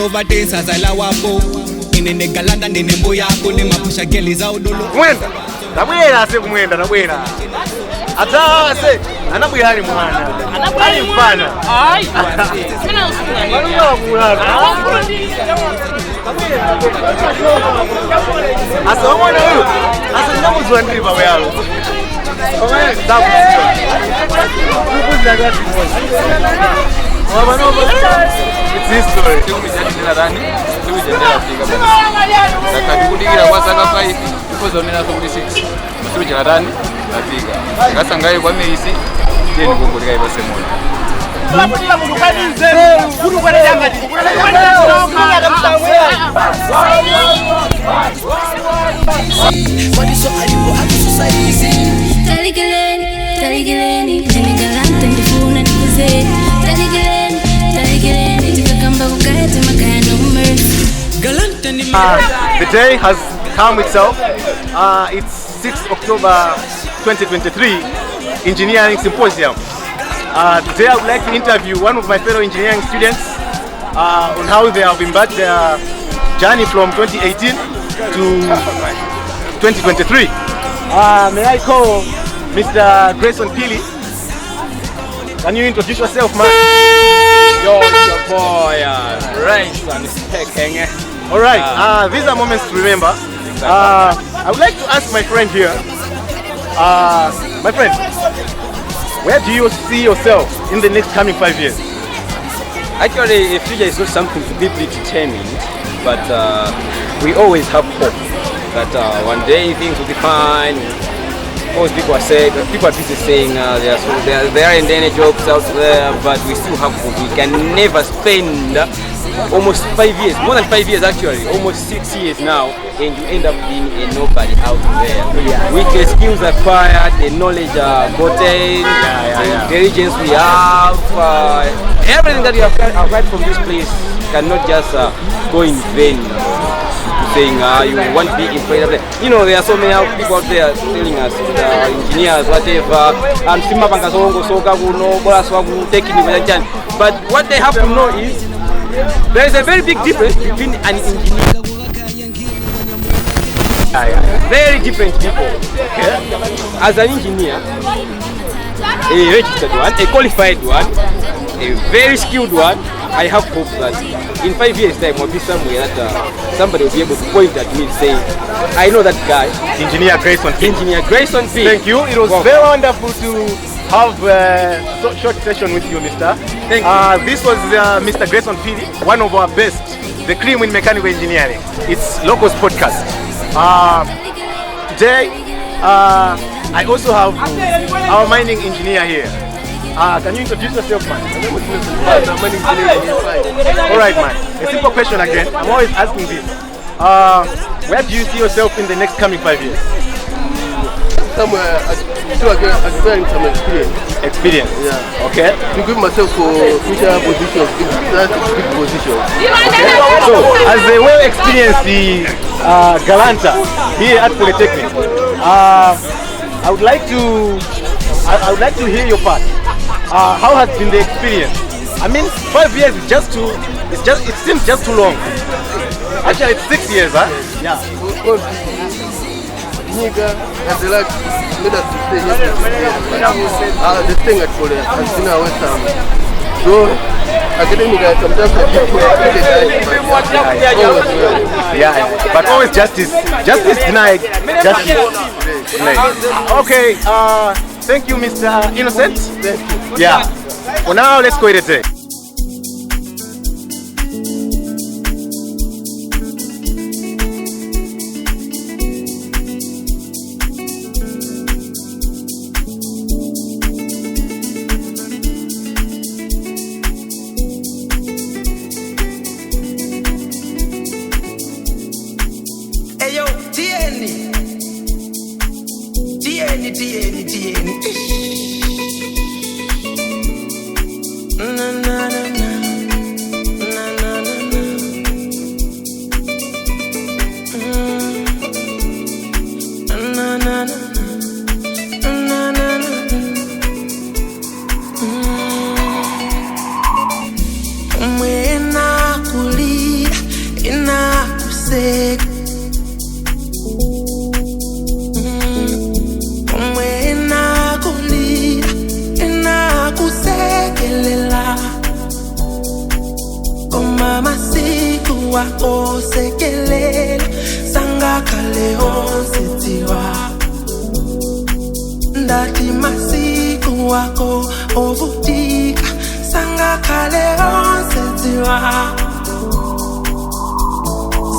Novatesa Salawapo. In the Galanda, in the Boya, Kulima Pusha Kelly's out. Mwenda, Nabuena, say Mwenda, Nabuena. Ata say, Anabuyari Mwana. Anabuyari Mwana. Ay, it's history. The day has come itself. It's 6th October 2023, Engineering Symposium. Today I would like to interview one of my fellow engineering students on how they have embarked their journey from 2018 to 2023. May I call Mr. Grayson Pili? Can you introduce yourself, man? Yo, it's your boy, Grayson speaking. Alright, these are moments to remember. I would like to ask my friend here, my friend, where do you see yourself in the next coming 5 years? Actually, the future is not something to be determined, but we always have hope that one day things will be fine. Always people are busy saying there aren't any jobs out there, but we still have hope. We can never spend almost 5 years, more than 5 years actually, almost 6 years now, and you end up being a nobody out there. With the skills acquired, the knowledge gotten, the intelligence we have, everything that you have acquired from this place cannot just go in vain. Saying you want to be employed. You know, there are so many people out there telling us, engineers, whatever, but what they have to know is there is a very big difference between an engineer. Very different people. As an engineer, a registered one, a qualified one, a very skilled one, I have hope that in 5 years' time will be somewhere that somebody will be able to point at me and say, I know that guy. Engineer Grayson P. Engineer Grayson P. Thank you. It was very wonderful to have a short session with you, Mr. Thank you. This was Mr. Grayson P, one of our best, the cream in mechanical engineering. It's Locals Podcast. Today, I also have our mining engineer here. Can you introduce yourself, man? Alright, man. A simple question again. I'm always asking this. Where do you see yourself in the next coming 5 years? Somewhere, acquiring some experience. Experience? Yeah. Okay. To give myself for future positions, big positions. Okay. So, as a well-experienced Galanta here at Polytechnic, I would like to hear your part. How has been the experience? I mean, 5 years is it seems just too long. Actually, it's 6 years, huh? Yeah. As they like, made us to stay here for 6 years. The thing at Poly has been our time. So, academic guys sometimes but always justice denied. Justice denied. Okay. Thank you, Mr. Innocent. Thank you. Yeah. For now, let's go it a day. Hey yo, TN. Na, na. masek Omwena kulira Ena kusekelela Oma masiku wa osekelela Sanga kale onsitiwa Ndati masiku wako ovutika Sanga kale onsitiwa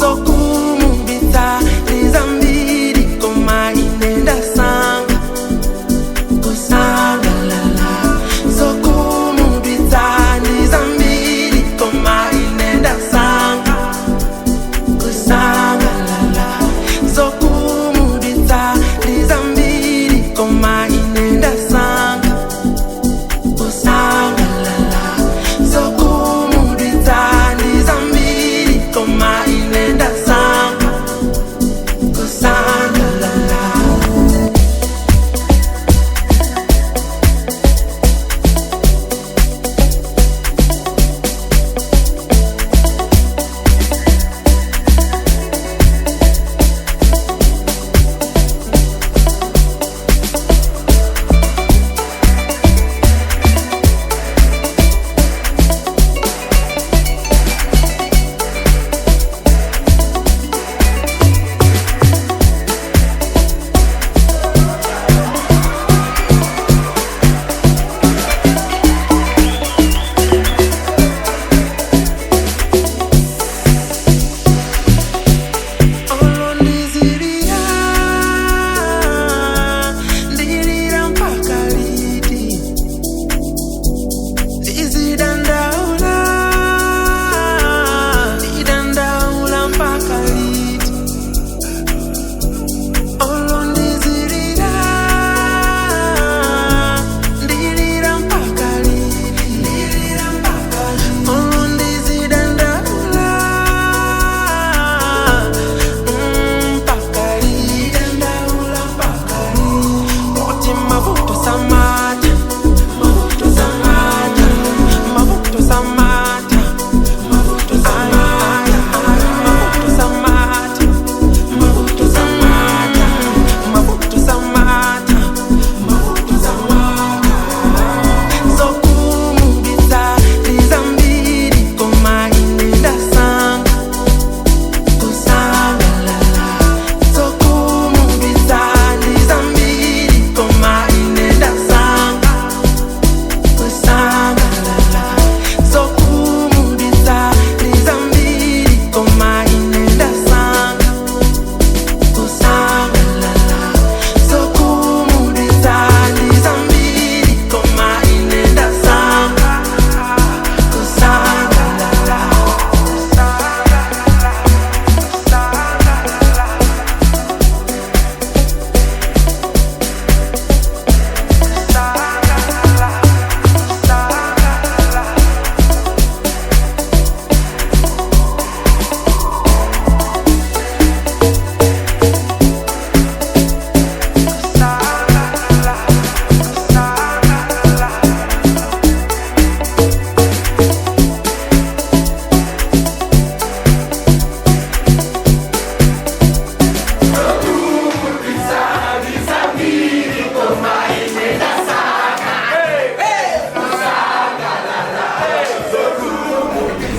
Zokumubita Nizambiri koma inenda sanga Kusanga lala Zokumubita Nizambiri koma inenda sanga Kusanga lala Zokumubita Nizambiri koma inenda sanga Kusanga lala Zokumubita Nizambiri koma inenda sanga Kusanga lala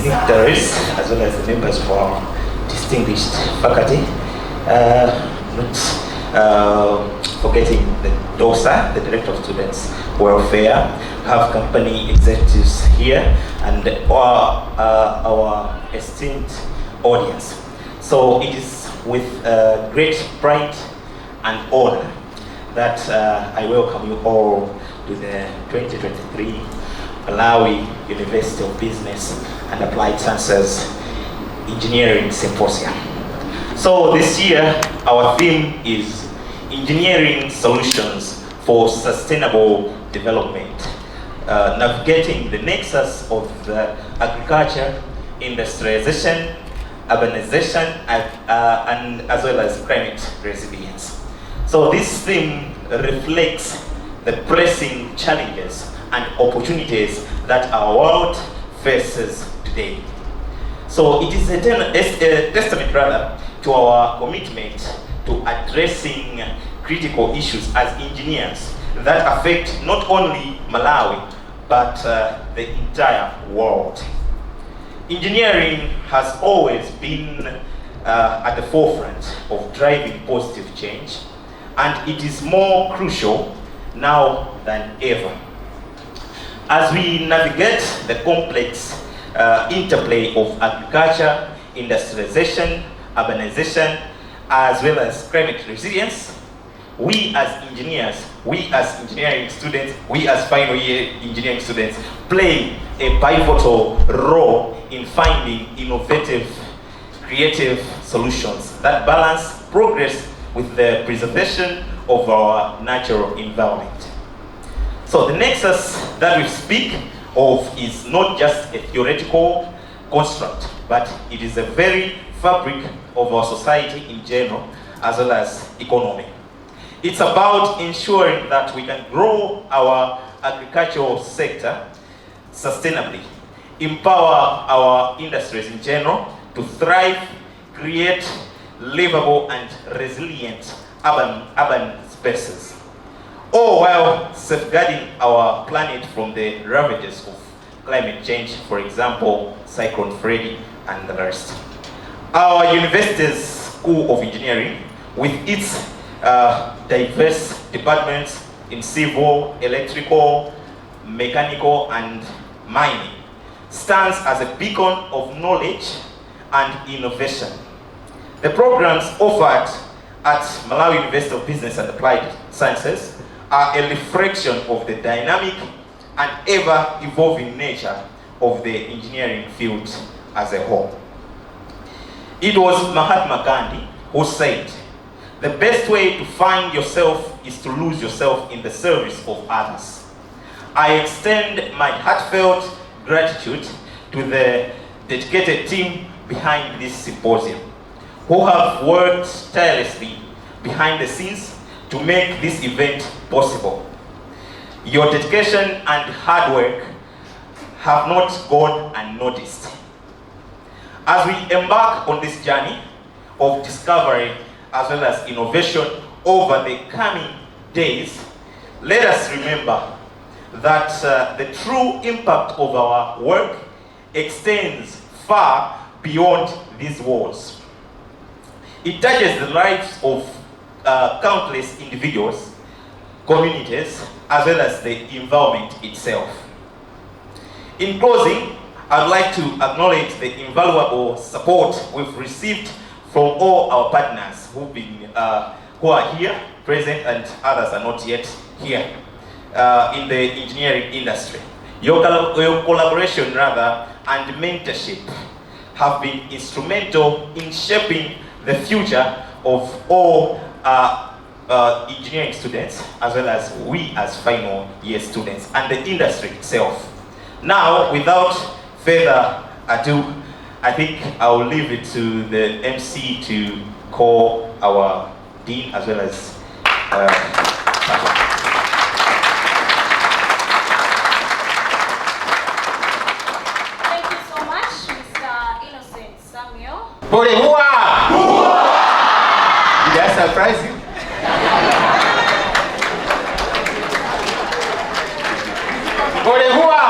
Dignitaries as well as the members of our distinguished faculty, not forgetting the DOSA, the Director of Students Welfare, have company executives here, and our esteemed audience. So it is with great pride and honor that I welcome you all to the 2023 Malawi University of Business and Applied Sciences Engineering Symposium. So this year our theme is Engineering Solutions for Sustainable Development, navigating the nexus of the agriculture, industrialization, urbanization, and as well as climate resilience. So this theme reflects the pressing challenges and opportunities that our world faces today. So it is a testament rather to our commitment to addressing critical issues as engineers that affect not only Malawi but the entire world. Engineering has always been at the forefront of driving positive change, and it is more crucial now than ever. As we navigate the complex interplay of agriculture, industrialization, urbanization, as well as climate resilience, we as engineers, we as engineering students, we as final year engineering students play a pivotal role in finding innovative, creative solutions that balance progress with the preservation of our natural environment. So the nexus that we speak of is not just a theoretical construct, but it is the very fabric of our society in general, as well as economy. It's about ensuring that we can grow our agricultural sector sustainably, empower our industries in general to thrive, create livable and resilient urban spaces, all while safeguarding our planet from the ravages of climate change, for example, Cyclone Freddy and the rest. Our university's School of Engineering, with its diverse departments in civil, electrical, mechanical, and mining, stands as a beacon of knowledge and innovation. The programs offered at Malawi University of Business and Applied Sciences are a reflection of the dynamic and ever-evolving nature of the engineering field as a whole. It was Mahatma Gandhi who said, "The best way to find yourself is to lose yourself in the service of others." I extend my heartfelt gratitude to the dedicated team behind this symposium, who have worked tirelessly behind the scenes to make this event possible. Your dedication and hard work have not gone unnoticed. As we embark on this journey of discovery as well as innovation over the coming days, let us remember that the true impact of our work extends far beyond these walls. It touches the lives of countless individuals, communities, as well as the environment itself. In closing, I'd like to acknowledge the invaluable support we've received from all our partners who are here, present, and others are not yet here in the engineering industry. Your collaboration, rather, and mentorship have been instrumental in shaping the future of all engineering students, as well as we as final year students, and the industry itself. Now, without further ado, I think I'll leave it to the MC to call our Dean as well as Thank you so much, Mr. Innocent Samuel. Pole hua! Did I surprise you? Pole hua!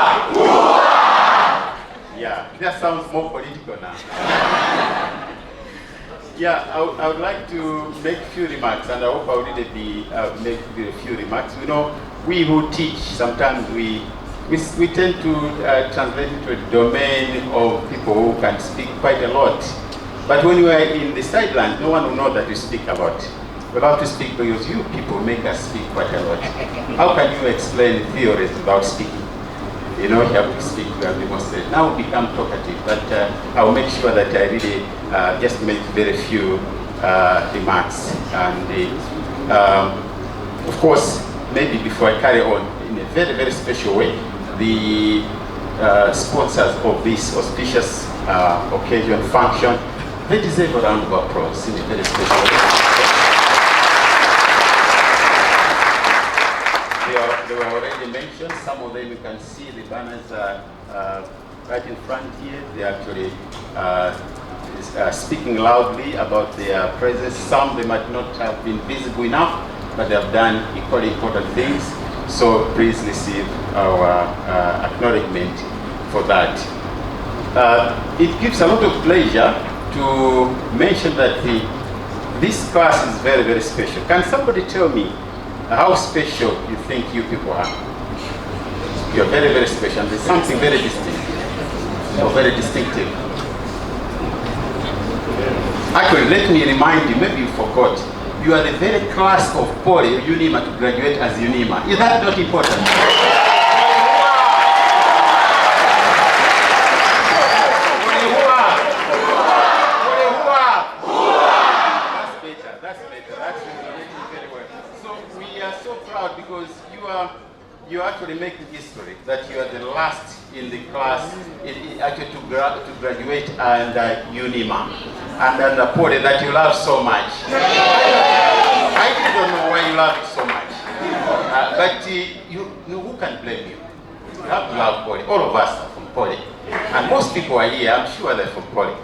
Yeah, that sounds more political now. Yeah, I would like to make a few remarks, and I hope I will really make a few remarks. You know, we who teach, sometimes we tend to translate into a domain of people who can speak quite a lot. But when you are in the sidelines, no one will know that you speak about. We have to speak because you people make us speak quite a lot. How can you explain theories without speaking? You know, you have to speak, you have to demonstrate. Now become talkative, but I will make sure that I really just make very few remarks. And of course, maybe before I carry on, in a very, very special way, the sponsors of this auspicious occasion, function, they deserve a round of applause in a very special way. They were already mentioned. Some of them you can see the banners right in front here. They actually speaking loudly about their presence. Some they might not have been visible enough, but they have done equally important things. So please receive our acknowledgement for that. It gives a lot of pleasure to mention that this class is very, very special. Can somebody tell me how special you think you people are? You're very, very special. And there's something very distinct, or very distinctive. Actually, let me remind you, maybe you forgot, you are the very class of Poly UNIMA to graduate as UNIMA. Is that not important? That's better. That's very well. So we are so proud because you actually making history that you are the last in the class actually to graduate under UNIMA and under Poly that you love so much. I don't know why you love it so much, but who can blame you? You have to love Poly. All of us are from Poly, and most people are here. I'm sure they're from Poly.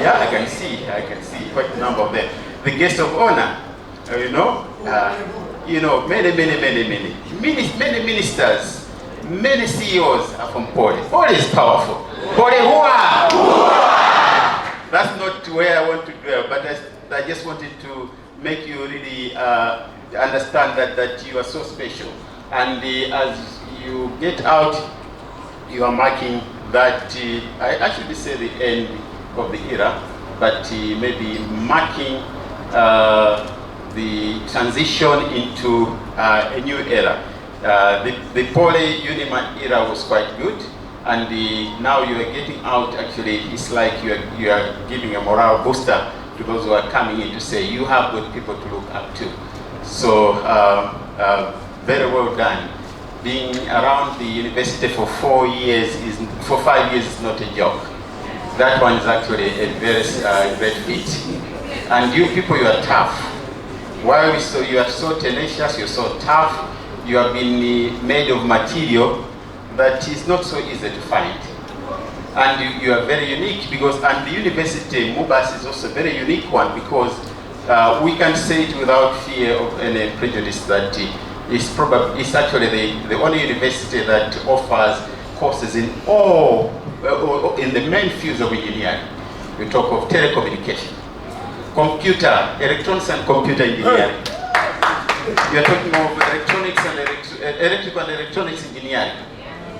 Yeah, I can see quite a number of them. The guest of honor, many ministers, many CEOs are from Poly. Poly is powerful. Poly, that's not where I want to dwell, but I just wanted to make you really understand that you are so special. And as you get out, you are marking that, I should say the end of the era, but maybe marking the transition into a new era. The Poly UNIMA era was quite good, and now you are getting out. Actually, it's like you are giving a morale booster to those who are coming in to say you have good people to look up to. So very well done. Being around the university for 5 years is not a joke. That one is actually a very great feat. And you people, you are tough. Why you are so tenacious, you're so tough, you have been made of material that is not so easy to find. And you are very unique because, and the university, MUBAS is also a very unique one because we can say it without fear of any prejudice that it's actually the only university that offers courses in all, in the main fields of engineering. We talk of telecommunication, computer, electronics and computer engineering. We are talking of electronics and electrical and electronics engineering,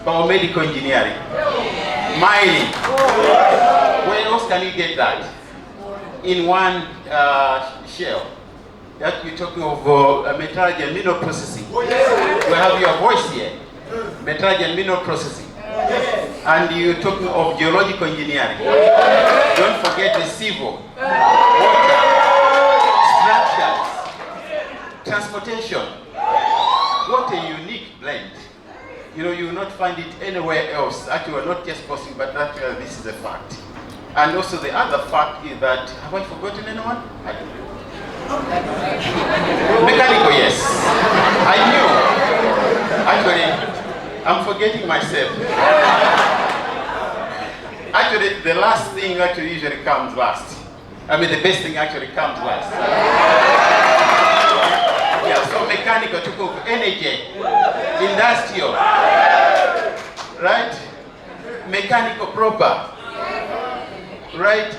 biomedical engineering, mining. Where else can you get that? In one shell. That we're talking of metallurgy and mineral processing. We have your voice here. Metallurgy and mineral processing. And you're talking of geological engineering. Don't forget the civil, water, structures, transportation. What a unique blend. You will not find it anywhere else. Actually, we're not just posting, but actually this is a fact. And also the other fact is that, have I forgotten anyone? I don't know. Mechanical, yes. I knew. Actually, I'm forgetting myself. Actually, the last thing actually usually comes last. I mean, the best thing actually comes last. Yeah, so mechanical, took over energy, industrial, right? Mechanical proper, right?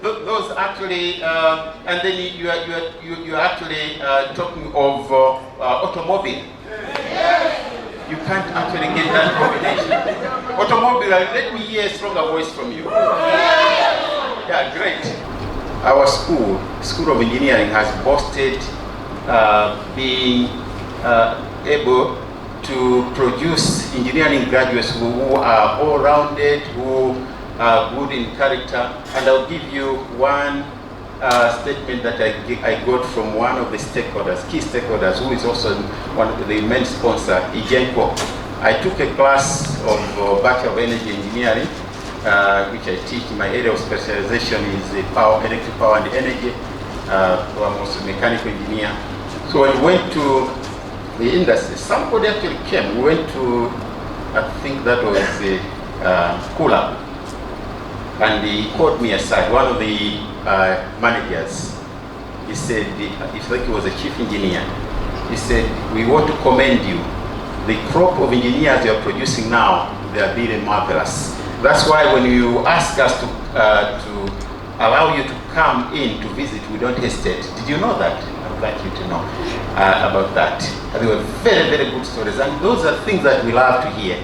Those actually, and then you are actually talking of automobile. You can't actually get that combination. Automobile, let me hear a stronger voice from you. Yeah, great. Our School of Engineering, has boasted being able to produce engineering graduates who are all-rounded, who are good in character. And I'll give you one statement that I got from one of the stakeholders, key stakeholders, who is also one of the main sponsor, Ijenko. I took a class of Bachelor of Energy Engineering, which I teach. My area of specialization is electric power and energy. I'm also a mechanical engineer. So when we went to the industry, somebody actually came. We went to, I think that was cool up. And he called me aside, one of the managers. He said, it's like he was a chief engineer. He said, we want to commend you. The crop of engineers you are producing now, they are really marvelous. That's why when you ask us to allow you to come in to visit, we don't hesitate. Did you know that? I'd like you to know about that. They were very, very good stories, and those are things that we love to hear,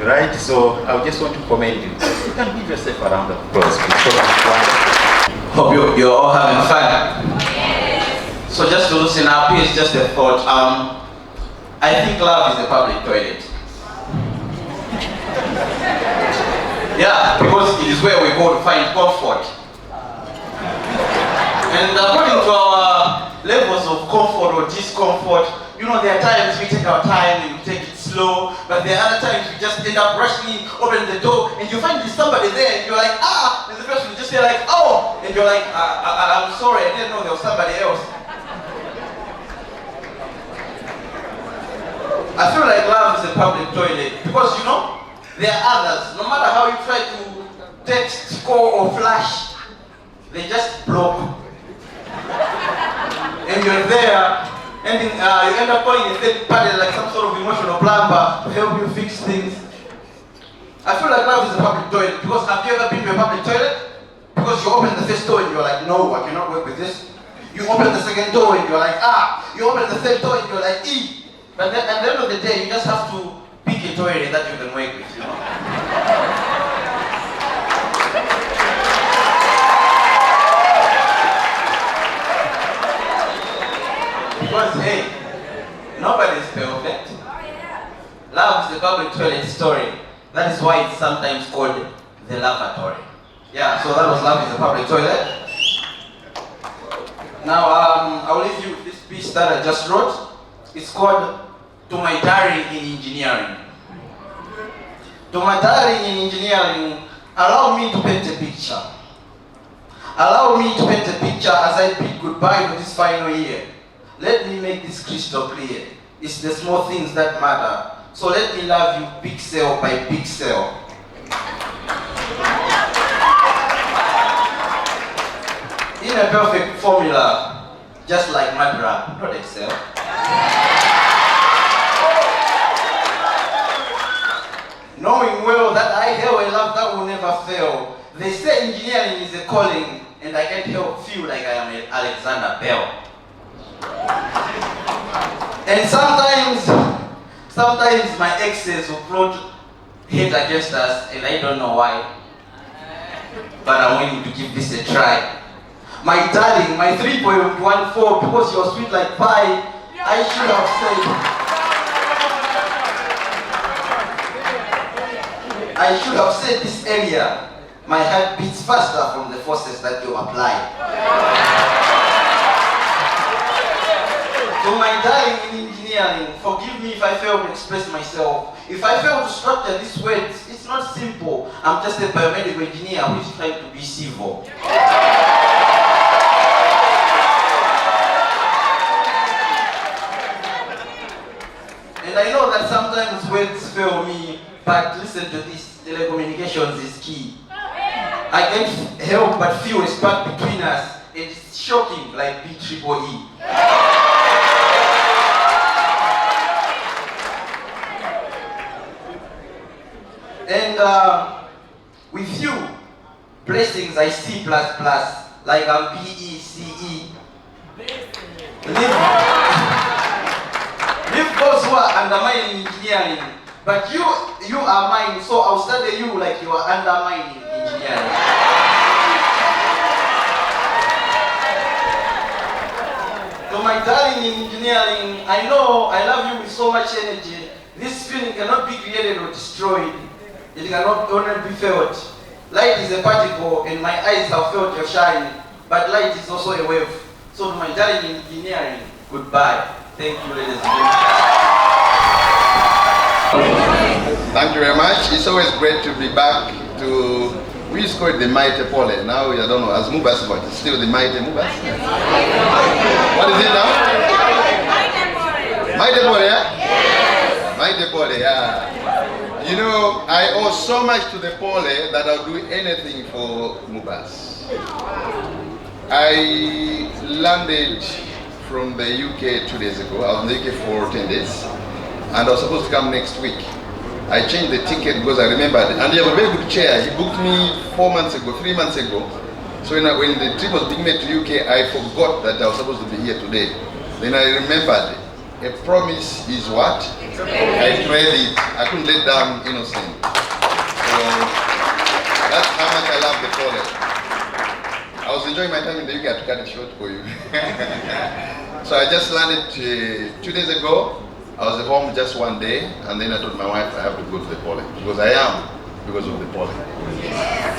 right? So I just want to commend you. You can give yourself a round of applause. Hope you're all having fun. So just to loosen up, here's just a thought. I think love is a public toilet. Yeah, because it is where we go to find comfort. And according to our levels of comfort or discomfort, you know, there are times we take our time and we take it slow, but there are other times we just end up rushing, open the door, and you find there's somebody there, and you're like, ah, and the person will just say like, oh, and you're like, I'm sorry, I didn't know there was somebody else. I feel like love is a public toilet because, you know, there are others, no matter how you try to text, call, or flash, they just block. And you're there, and then, you end up calling a third party like some sort of emotional plumber to help you fix things. I feel like love is a public toilet because have you ever been to a public toilet? Because you open the first door and you're like, no, I cannot work with this. You open the second door and you're like, ah. You open the third door and you're like, ee. But then at the end of the day, you just have to pick a toilet that you can work with, you know. Because, hey, nobody's perfect. Love is the public toilet story. That is why it's sometimes called the lavatory. Yeah, so that was Love is the public toilet. Now, I'll leave you with this piece that I just wrote. It's called To My Darling in Engineering. To my darling in engineering, allow me to paint a picture. Allow me to paint a picture as I bid goodbye to this final year. Let me make this crystal clear. It's the small things that matter. So let me love you pixel by pixel. In a perfect formula, just like MATLAB, not Excel. Knowing well that I have a love that will never fail. They say engineering is a calling, and I can't help feel like I am an Alexander Bell. And sometimes my exes will plot hate against us, and I don't know why. But I'm willing to give this a try. My darling, my 3.14, because you're sweet like pie, I should have said this earlier. My heart beats faster from the forces that you apply. To my darling in engineering, forgive me if I fail to express myself. If I fail to structure these words, it's not simple. I'm just a biomedical engineer who is trying to be civil. And I know that sometimes words fail me, but listen to this. Telecommunications is key. I can't help but feel a spark between us. It's shocking, like BEEE. And with you, blessings I see plus, like I'm BECE. Leave those who are undermining engineering. But you are mine, so I'll study you like you are undermining engineering. To my darling in engineering, I know I love you with so much energy. This feeling cannot be created or destroyed. It cannot only be felt. Light is a particle, and my eyes have felt your shine. But light is also a wave. So to my darling in engineering, goodbye. Thank you, ladies and gentlemen. Thank you very much. It's always great to be back to, we used to call it the Mighty Pole. Now, I don't know, as Mubas, but it's still the Mighty Mubas. What is it now? Mighty Pole, yeah? Yes. Mighty Pole, yeah. You know, I owe so much to the Pole that I'll do anything for Mubas. I landed from the UK 2 days ago. I was in the UK for 10 days. And I was supposed to come next week. I changed the ticket because I remembered. And he had a very good chair. He booked me 3 months ago. So when the trip was being made to UK, I forgot that I was supposed to be here today. Then I remembered, a promise is what? I read it. I couldn't let down innocent. So that's how much I love the Pole. I was enjoying my time in the UK. I had to cut it short for you. So I just landed 2 days ago. I was at home just 1 day, and then I told my wife I have to go to the Pole because I am because of the Pole.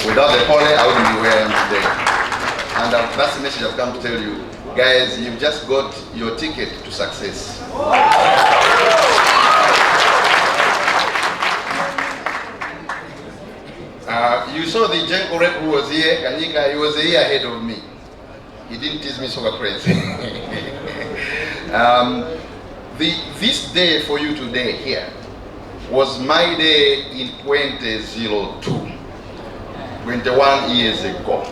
Without the Pole, I wouldn't be where I am today. And that's the message I've come to tell you. Guys, you've just got your ticket to success. You saw the Jenko rep who was here, Kanyika, he was a year ahead of me. He didn't tease me so crazy. This day for you today here was my day in 2002, 21 years ago.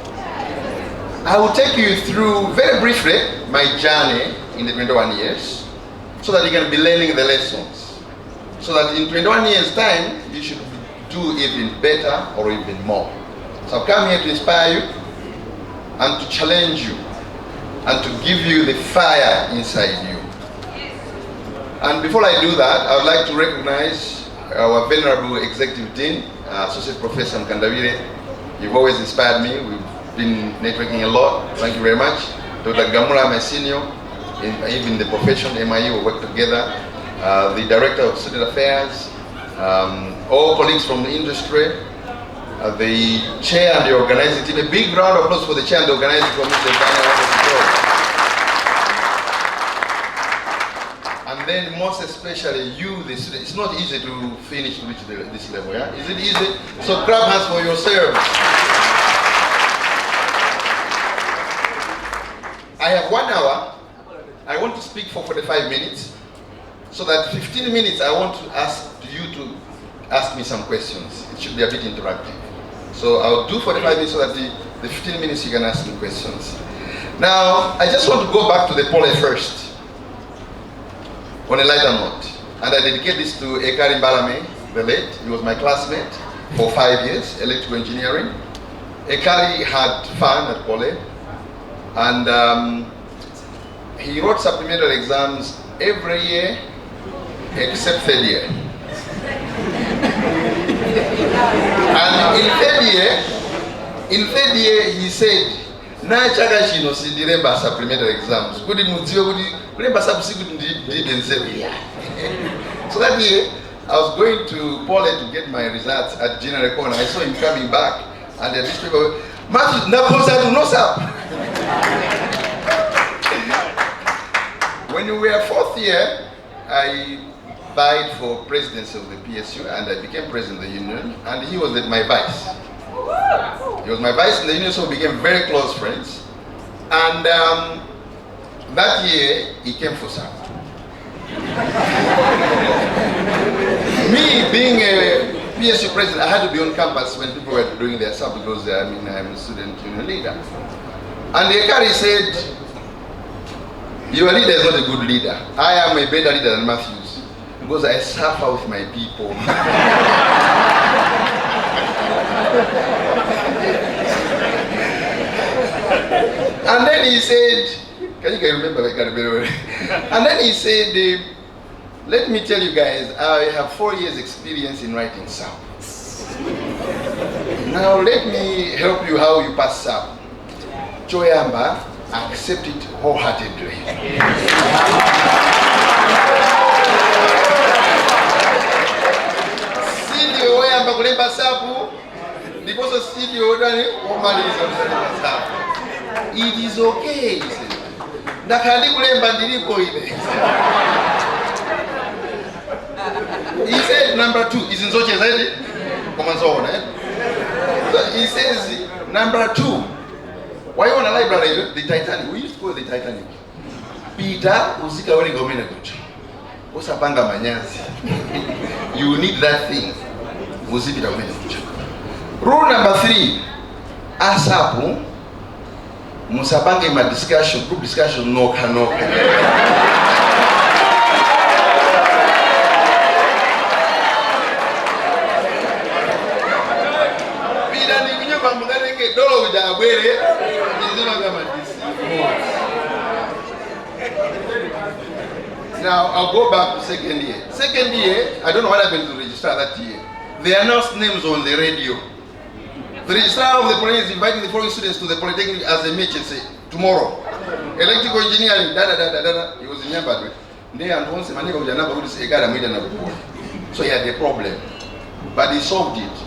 I will take you through very briefly my journey in the 21 years so that you can be learning the lessons. So that in 21 years time, you should do even better or even more. So I've come here to inspire you and to challenge you and to give you the fire inside you. And before I do that, I would like to recognize our venerable executive dean, Associate Professor Mkandawire. You've always inspired me. We've been networking a lot. Thank you very much. Dr. Gamula, my senior, even the profession, MIU, we work together. The Director of Student Affairs, all colleagues from the industry, the chair and the organizing team. A big round of applause for the chair and the organizing committee. And then most especially you, the students. It's not easy to finish to reach this level, yeah? Is it easy? So clap hands for yourselves. I have 1 hour. I want to speak for 45 minutes. So that 15 minutes I want to ask you to ask me some questions. It should be a bit interactive. So I'll do 45 minutes so that the 15 minutes you can ask me questions. Now, I just want to go back to the Pole first. On a lighter note, and I dedicate this to Ekari Mbalame, the late. He was my classmate for 5 years, electrical engineering. Ekari had fun at Pole, and he wrote supplementary exams every year except third year. And in third year, he said, na chaga chino sindiremba supplementary exams. Kudi mudziwe kudi kuremba subsequent didn't say. So that year, I was going to Pole to get my results at General Corner. I saw him coming back, and the newspaper, Matthew, na kosa do no sap. When we were 4th year, I vied for presidency of the PSU, and I became president of the union, and he was my vice. He was my vice in the union, so we became very close friends. And that year, he came for SAP. Me being a PSU president, I had to be on campus when people were doing their SAP because I'm a student union leader. And Ekari said, your leader is not a good leader. I am a better leader than Matthews because I suffer with my people. And then he said, can you remember? I can't remember. And then he said, let me tell you guys, I have 4 years experience in writing SAP. Now let me help you how you pass SAP. Choyamba, accept it wholeheartedly. Sidio Oyamba kulemba SAP, because Sidio Odani, omaliza kulemba SAP. It is okay, he said. Nakali kulemba ndilipo ile. He said number 2, is in Zoche zaidi? Komanzona, eh? So he says number 2. Why on a library, the Titanic? We used to call the Titanic. Peter, uzika wali gomena kucha. Osapanga manyazi. You need that thing. muzipita kumene kucha. Rule number 3, asapu musapange ma discussion, group discussion noka. Bila ni kunyoka mngareke dolo ujabwele nizima kama disi. Now I'll go back to second year. Second year, I don't know what happened to the registrar that year. They announced names on the radio. The registrar of the Polytechnic is inviting the foreign students to the Polytechnic as a match and say, tomorrow, electrical engineering, he was in Yambadwe. So he had a problem, but he solved it.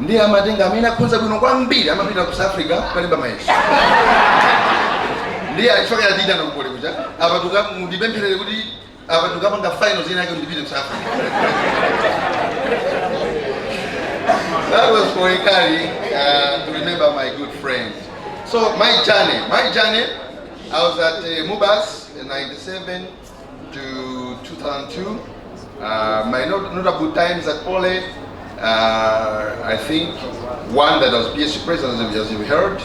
Ndiye amatenga amina konza kuno kwa mbili amapita ku South Africa kaliba maisha. Ndiye alifaka ya dida na kupole kuja abatuka mudibempele kuti abatuka panga finals ina yake mudibite ku South Africa. That was for Ikari to remember my good friend. So my journey, I was at Mubas in 97 to 2002. My notable times at Pole. I think 1 that I was PhD president, as you heard.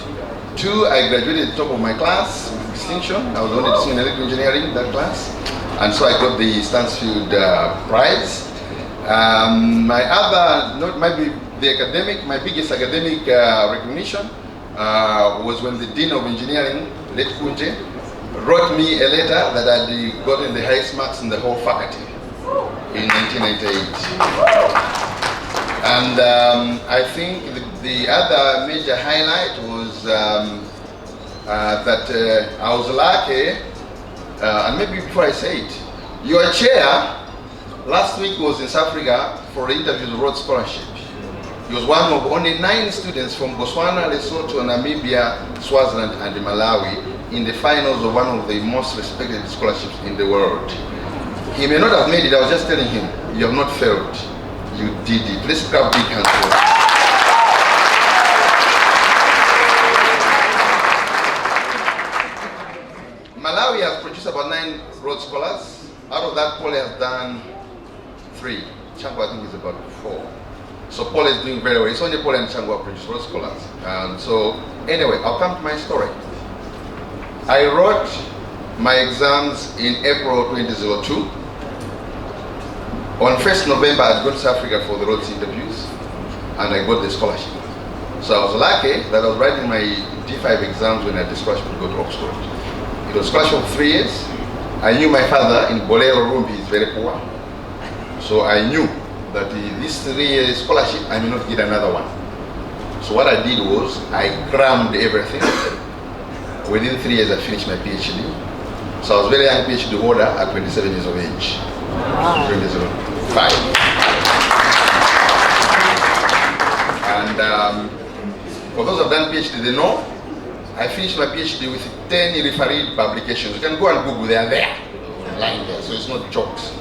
2, I graduated at the top of my class with distinction. I was only distinction in electrical engineering in that class, and so I got the Stansfield Prize. My biggest academic recognition was when the Dean of Engineering, Let Kunje, wrote me a letter that I'd gotten the highest marks in the whole faculty in 1998. And I think the other major highlight was that I was lucky, and maybe before I say it, your chair last week was in South Africa for the interview with Rhodes Scholarship. He was one of only 9 students from Botswana, Lesotho, Namibia, Swaziland, and Malawi in the finals of one of the most respected scholarships in the world. He may not have made it, I was just telling him, you have not failed. You did it. Let's clap big hands for it. Malawi has produced about 9 Rhodes Scholars. Out of that, Paul has done 3. Chango, I think, is about 4. So Paul is doing very well. It's only Paul and Chango who produce Rhodes Scholars. So anyway, I'll come to my story. I wrote my exams in April 2002. On 1st November, I'd gone to South Africa for the Rhodes interviews, and I got the scholarship. So I was lucky that I was writing my D5 exams when I had the scholarship to go to Oxford. It was a scholarship for 3 years. I knew my father in Bolero Rumbi is very poor. So I knew that this 3-year scholarship, I may not get another one. So what I did was, I crammed everything. Within 3 years, I finished my PhD. So I was very young PhD holder at 27 years of age. Wow. 2005. And for those who have done PhD, they know I finished my PhD with 10 refereed publications. You can go and Google, they are there, lying there, so it's not jokes.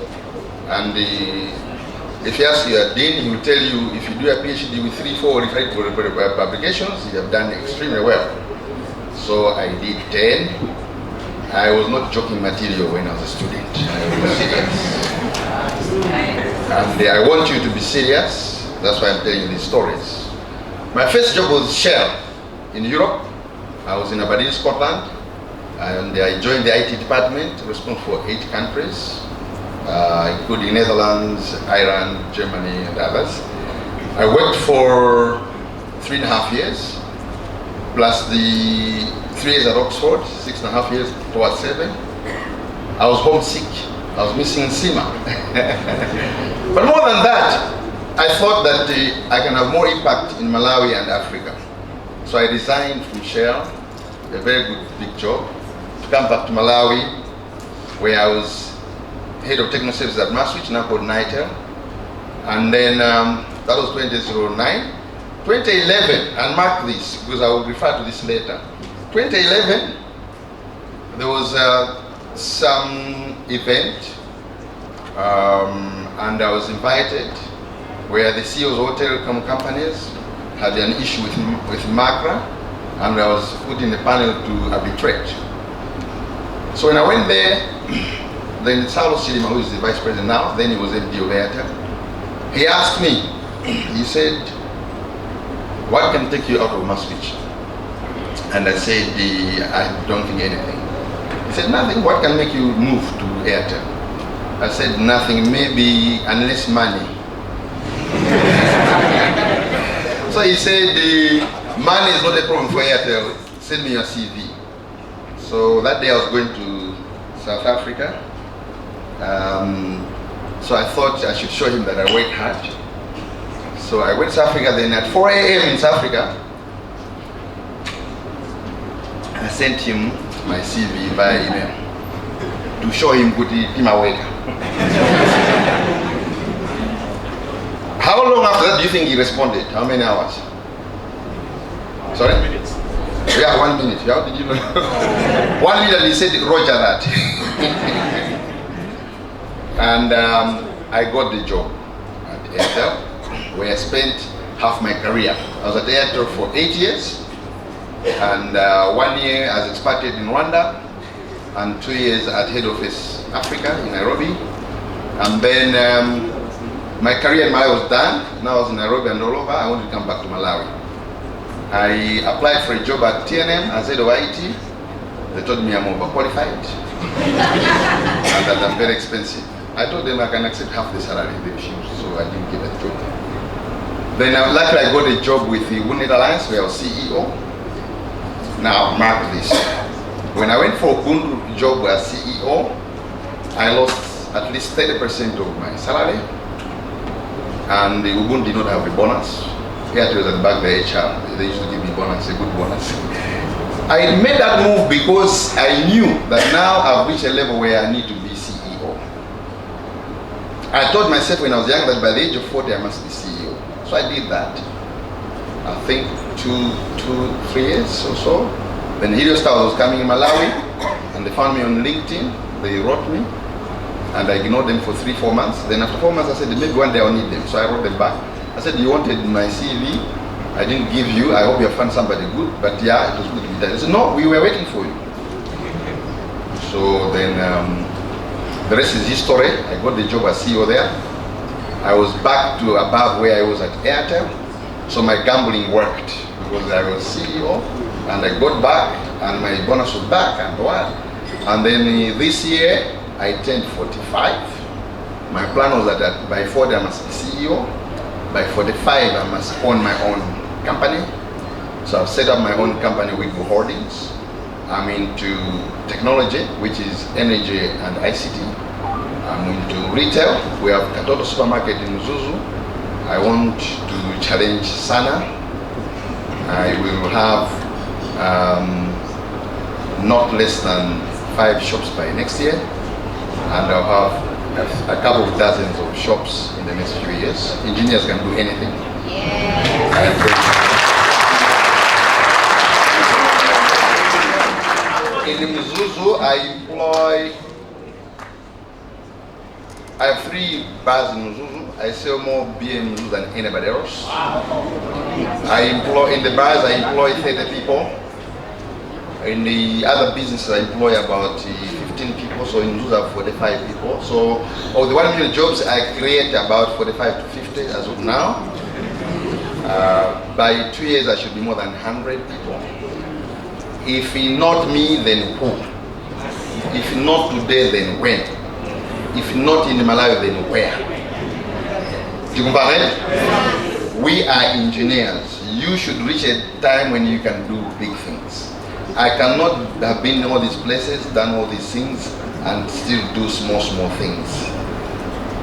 And if you ask your dean, he will tell you if you do a PhD with 3-4 refereed publications, you have done extremely well. So I did 10. I was not joking material when I was a student. I was serious. And I want you to be serious. That's why I'm telling you these stories. My first job was Shell in Europe. I was in Aberdeen, Scotland. And I joined the IT department, responsible for 8 countries, including Netherlands, Ireland, Germany, and others. I worked for 3.5 years, plus the 3 years at Oxford, 6.5 years towards 7. I was homesick. I was missing Sima. But more than that, I thought that I can have more impact in Malawi and Africa. So I resigned from Shell, a very good big job, to come back to Malawi, where I was head of technical services at Maswich, now called NITEL. And then that was 2009. 2011, and mark this because I will refer to this later. 2011, there was some event, and I was invited, where the CEOs of telecom companies had an issue with Macra, and I was put in a panel to arbitrate. So when I went there, then Saulos Chilima, who is the vice president now, then he was MD of Airtel, he asked me, he said, what can take you out of mass speech? And I said, I don't think anything. He said, nothing. What can make you move to Airtel? I said, nothing, maybe unless money. So he said, money is not a problem for Airtel. Send me your CV. So that day I was going to South Africa. So I thought I should show him that I work hard. So I went to South Africa. Then at 4 a.m. in South Africa, I sent him my CV via email to show him good work. How long after that do you think he responded? How many hours? Sorry? 1 minute. Yeah, 1 minute. How did you know? 1 minute, he said, Roger that. And I got the job at Airtel, where I spent half my career. I was at Airtel for 8 years, and 1 year as expatriate in Rwanda, and 2 years at head office Africa in Nairobi. And then my career in Malawi was done. Now I was in Nairobi and all over. I wanted to come back to Malawi. I applied for a job at TNM as head of IT. They told me I'm overqualified and that I'm very expensive. I told them I can accept half the salary they refused, so I didn't get a job. Then luckily I got a job with the Wounded Alliance where I was CEO. Now mark this. When I went for a Ubuntu job as CEO, I lost at least 30% of my salary, and the Ubuntu did not have a bonus. Here it was at the back, the HR, they used to give me bonus, a good bonus. I made that move because I knew that now I've reached a level where I need to be CEO. I told myself when I was young that by the age of 40 I must be CEO. So I did that. I think 3 years or so. Then Helios Towers was coming in Malawi, and they found me on LinkedIn. They wrote me, and I ignored them for 3-4 months. Then after 4 months I said, maybe one day I'll need them. So I wrote them back. I said, you wanted my CV, I didn't give you, I hope you found somebody good, but yeah, it was good to be done. They said, no, we were waiting for you. So then the rest is history. I got the job as CEO there. I was back to above where I was at Airtel. So my gambling worked because I was CEO, and I got back, and my bonus was back, and what? And then this year, I turned 45. My plan was that by 40 I must be CEO. By 45 I must own my own company. So I've set up my own company, Wiggle Holdings. I'm into technology, which is energy and ICT. I'm into retail. We have Katoto supermarket in Zuzu. I want to challenge Sana. I will have not less than 5 shops by next year, and I'll have a couple of dozens of shops in the next few years. Engineers can do anything. In Mzuzu, I have 3 bars in Mzuzu. I sell more beer in Mzuzu than anybody else. In the bars, I employ 30 people. In the other businesses, I employ about 15 people, so in Mzuzu I have 45 people. So of the 1 million jobs, I create about 45 to 50 as of now. By 2 years, I should be more than 100 people. If not me, then who? If not today, then when? If not in Malawi, then where? We are engineers. You should reach a time when you can do big things. I cannot have been in all these places, done all these things, and still do small things.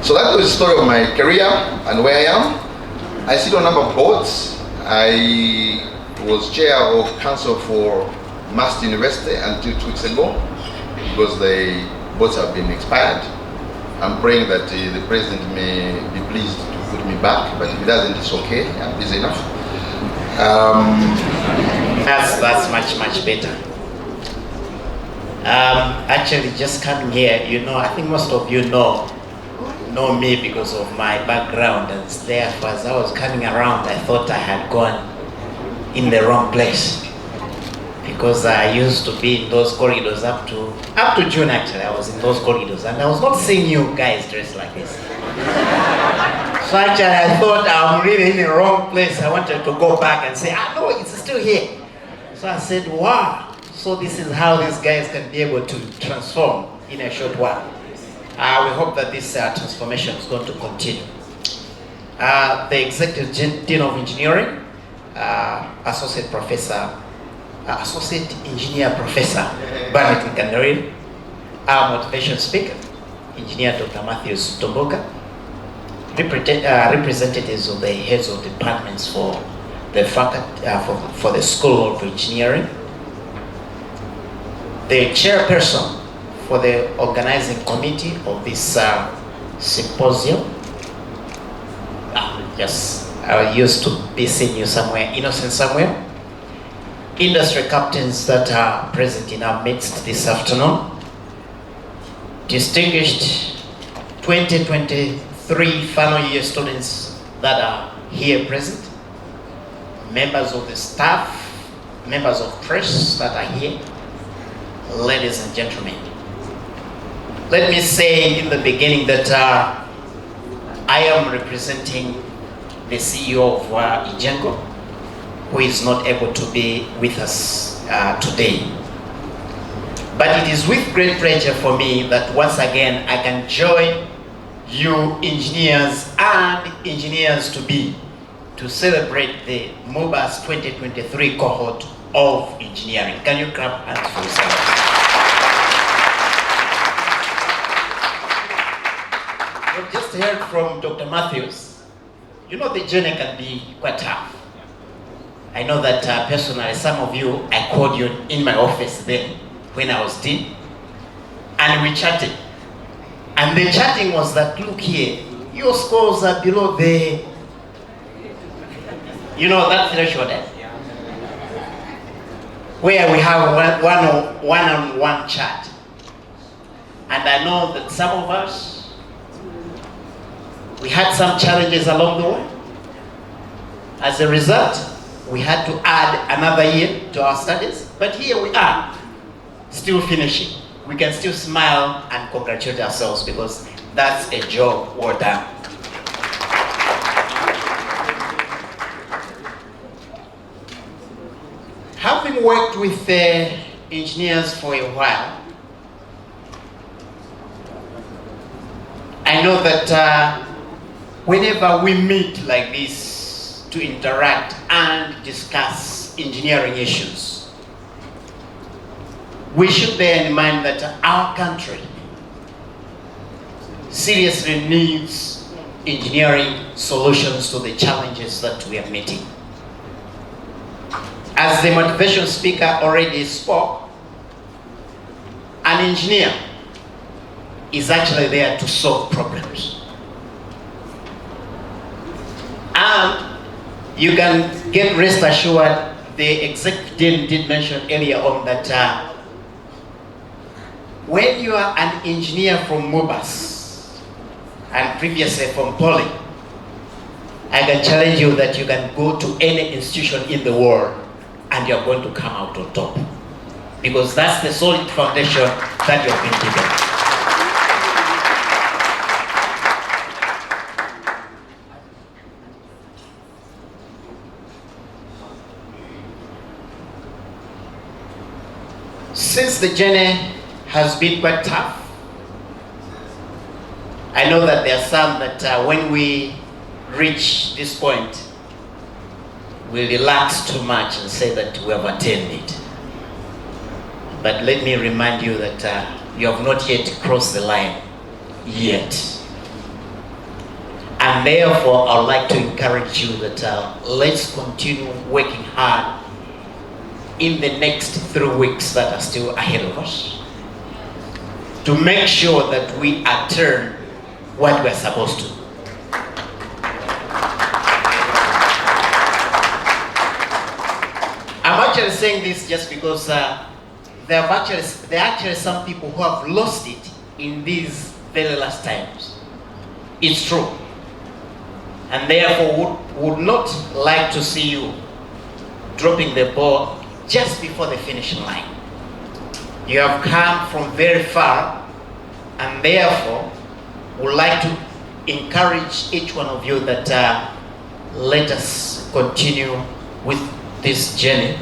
So that was the story of my career and where I am. I sit on a number of boards. I was chair of council for Master University until 2 weeks ago, because the boards have been expired. I'm praying that the president may be pleased to put me back, but if he doesn't, it's okay. I'm busy enough. That's much better. Actually, just coming here, I think most of you know me because of my background, and therefore, as I was coming around, I thought I had gone in the wrong place. because I used to be in those corridors up to June. Actually, I was in those corridors, and I was not seeing you guys dressed like this. So actually, I thought I'm really in the wrong place. I wanted to go back and say, no, it's still here. So I said, wow. So this is how these guys can be able to transform in a short while. We hope that this transformation is going to continue. The Executive Dean of Engineering, Associate Engineer Professor Barnett Nkandariri, our motivation speaker, Engineer Dr. Matthews Tomboka, representatives of the heads of departments for the faculty, for the School of Engineering, the chairperson for the organizing committee of this symposium. Yes, I used to be seeing you somewhere, innocent somewhere. Industry captains that are present in our midst this afternoon. Distinguished 2023 final year students that are here present. Members of the staff, members of press that are here. Ladies and gentlemen. Let me say in the beginning that I am representing the CEO of Ijenko, who is not able to be with us today. But it is with great pleasure for me that once again I can join you engineers and engineers-to-be to celebrate the MOBAS 2023 cohort of engineering. Can you clap hands for yourselves? We've just heard from Dr. Matthews. You know, the journey can be quite tough. I know that personally, some of you, I called you in my office then when I was dean, and we chatted. And the chatting was that, look here, your scores are below the, you know, that threshold, where we have one-on-one chat. And I know that some of us, we had some challenges along the way. As a result, we had to add another year to our studies, but here we are, still finishing. We can still smile and congratulate ourselves because that's a job well done. Having worked with engineers for a while, I know that whenever we meet like this to interact and discuss engineering issues, we should bear in mind that our country seriously needs engineering solutions to the challenges that we are meeting. As the motivation speaker already spoke, an engineer is actually there to solve problems. And you can get rest assured, the executive did mention earlier on that when you are an engineer from MOBAS and previously from Poly, I can challenge you that you can go to any institution in the world and you're going to come out on top. Because that's the solid foundation that you've been given. Since the journey has been quite tough, I know that there are some that when we reach this point, we relax too much and say that we have attained it. But let me remind you that you have not yet crossed the line yet. And therefore, I would like to encourage you that let's continue working hard in the next 3 weeks that are still ahead of us to make sure that we attain what we're supposed to. I'm actually saying this just because there are actually some people who have lost it in these very last times. It's true. And therefore would not like to see you dropping the ball just before the finishing line. You have come from very far, and therefore would like to encourage each one of you that let us continue with this journey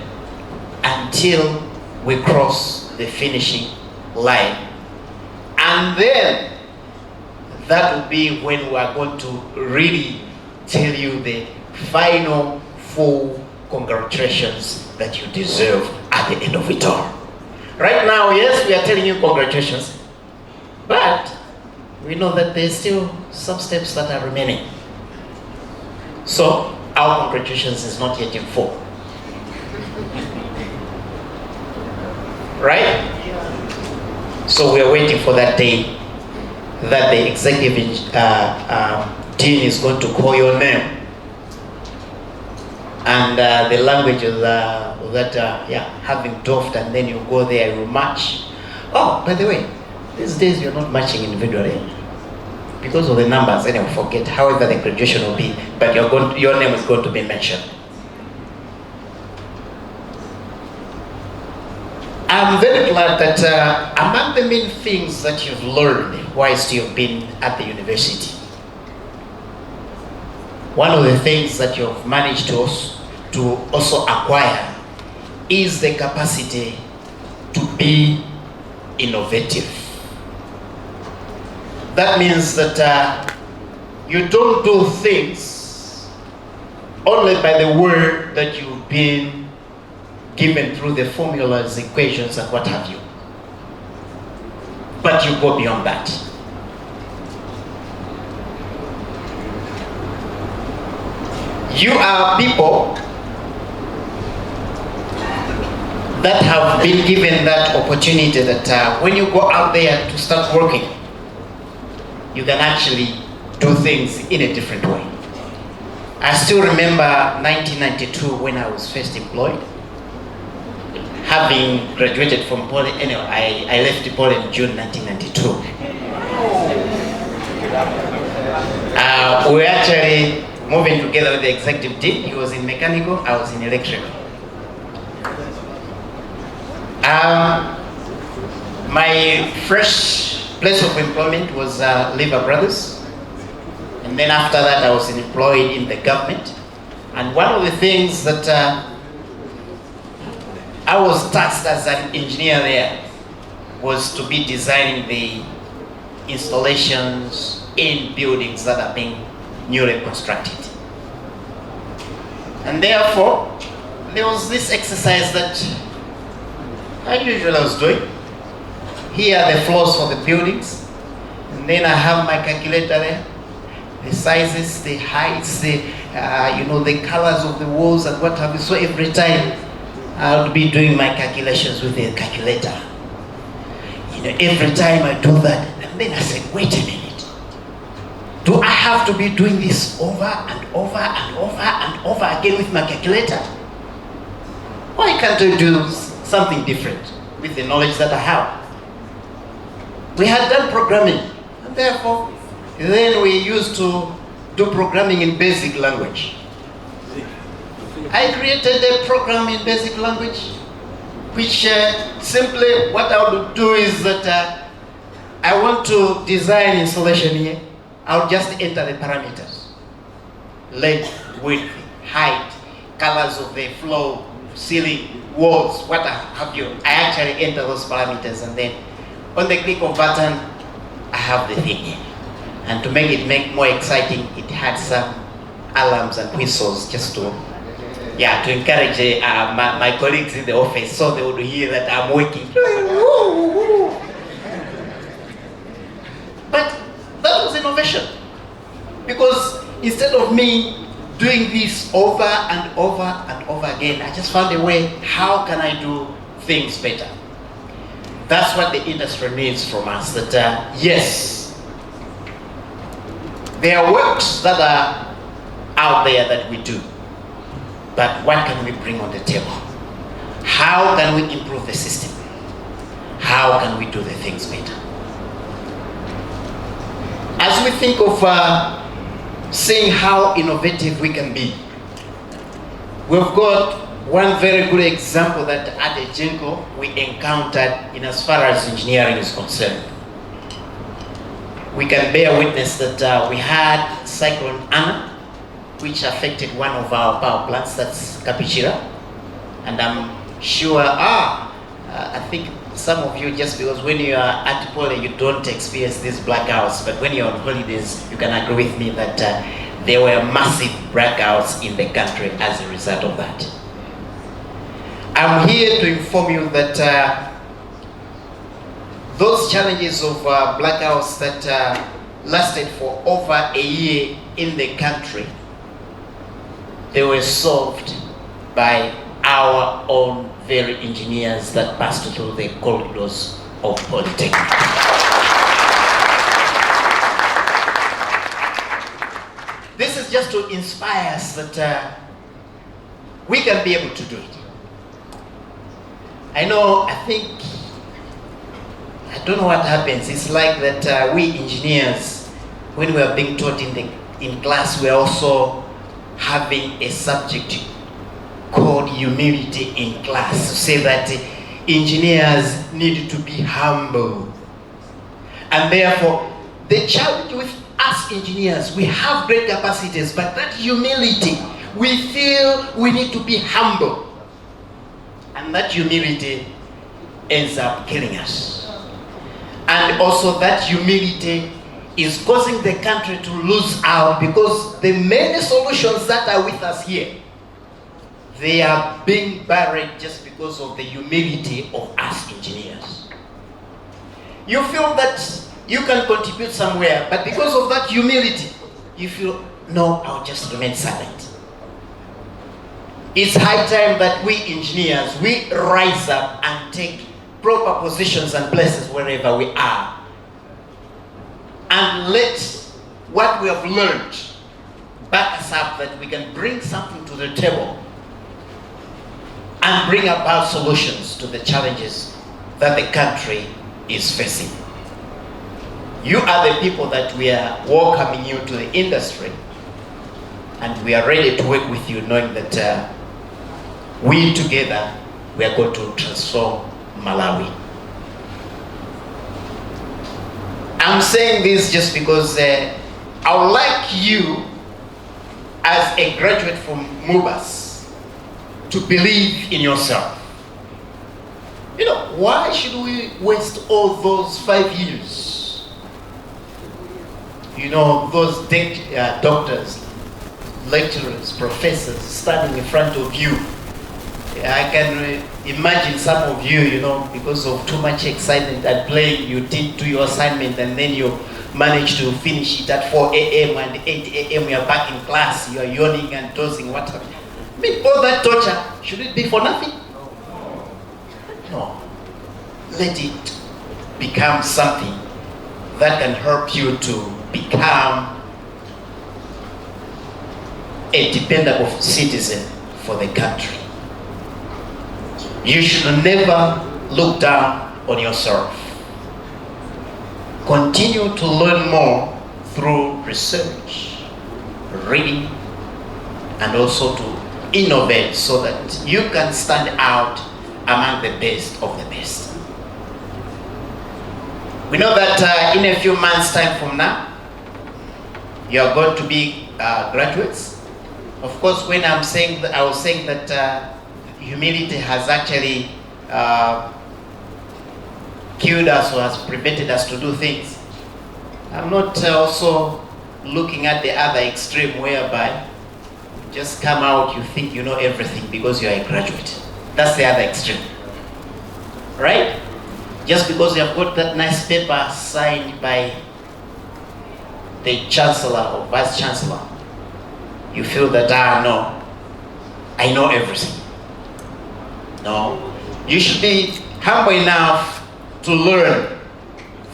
until we cross the finishing line. And then that will be when we are going to really tell you the final full congratulations that you deserve at the end of it all. Right now, yes, we are telling you congratulations, but we know that there's still some steps that are remaining. So our congratulations is not yet in full. Right? So we are waiting for that day that the executive team is going to call your name. And the language of having doffed, and then you go there, you march. Oh, by the way, these days you're not marching individually because of the numbers. Anyway, forget however the graduation will be, but your name is going to be mentioned. I'm very glad that among the main things that you've learned whilst you've been at the university, one of the things that you've managed to also acquire is the capacity to be innovative. That means that you don't do things only by the word that you've been given through the formulas, equations, and what have you. But you go beyond that. You are people that have been given that opportunity that when you go out there to start working, you can actually do things in a different way. I still remember 1992 when I was first employed. Having graduated from Poly, anyway, I left Poly in June 1992. We were actually moving together with the executive team. He was in mechanical, I was in electrical. My first place of employment was Lever Brothers. And then after that, I was employed in the government. And one of the things that I was tasked as an engineer there was to be designing the installations in buildings that are being newly constructed. And therefore, there was this exercise that I usually was doing. Here are the floors for the buildings, and then I have my calculator there, the sizes, the heights, the the colors of the walls and what have you. So every time I would be doing my calculations with the calculator. Every time I do that, and then I said, wait a minute. Do I have to be doing this over and over and over and over again with my calculator? Why can't I do something different with the knowledge that I have? We had done programming, and therefore, then we used to do programming in basic language. I created a program in basic language, which simply what I would do is that I want to design installation here. I'll just enter the parameters. Length, width, height, colors of the floor, ceiling, walls, what have you. I actually enter those parameters, and then on the click of button, I have the thing here. And to make it more exciting, it had some alarms and whistles just to encourage my colleagues in the office, so they would hear that I'm working. But that was innovation, because instead of me doing this over and over and over again, I just found a way, how can I do things better? That's what the industry needs from us, that yes, there are works that are out there that we do, but what can we bring on the table? How can we improve the system? How can we do the things better? As we think of seeing how innovative we can be, we've got one very good example that at Ejenko we encountered in as far as engineering is concerned. We can bear witness that we had Cyclone Anna, which affected one of our power plants, that's Kapichira. And I'm sure, I think some of you, just because when you are at Pole, you don't experience these blackouts, but when you're on holidays, you can agree with me that there were massive blackouts in the country as a result of that. I'm here to inform you that those challenges of blackouts that lasted for over a year in the country, they were solved by our own very engineers that passed through the corridors of Polytechnic. This is just to inspire us that we can be able to do it. I don't know what happens. It's like that we engineers, when we are being taught in class, we are also having a subject called humility in class, to say that engineers need to be humble. And therefore, the challenge with us engineers, we have great capacities, but that humility, we feel we need to be humble. And that humility ends up killing us. And also that humility is causing the country to lose out, because the many solutions that are with us here, they are being buried just because of the humility of us engineers. You feel that you can contribute somewhere, but because of that humility, you feel, no, I'll just remain silent. It's high time that we engineers, we rise up and take proper positions and places wherever we are. And let what we have learned back us up, that we can bring something to the table and bring about solutions to the challenges that the country is facing. You are the people that we are welcoming you to the industry, and we are ready to work with you, knowing that we together, we are going to transform Malawi. I'm saying this just because I would like you, as a graduate from MUBAS, to believe in yourself. You know, why should we waste all those 5 years? You know, those doctors, lecturers, professors standing in front of you. I can imagine some of you, you know, because of too much excitement and playing, you did do your assignment and then you managed to finish it at 4 a.m. and 8 a.m. you're back in class, you're yawning and dozing, what have you. I mean, all that torture, should it be for nothing? No. Let it become something that can help you to become a dependable citizen for the country. You should never look down on yourself. Continue to learn more through research, reading, and also to innovate so that you can stand out among the best of the best. We know that in a few months' time from now, you are going to be graduates. Of course, when I'm saying that, I was saying that humility has actually killed us or has prevented us to do things. I'm not also looking at the other extreme whereby you just come out, you think you know everything because you are a graduate. That's the other extreme, right? Just because you have got that nice paper signed by the chancellor or vice chancellor, you feel that, no, I know everything. No, you should be humble enough to learn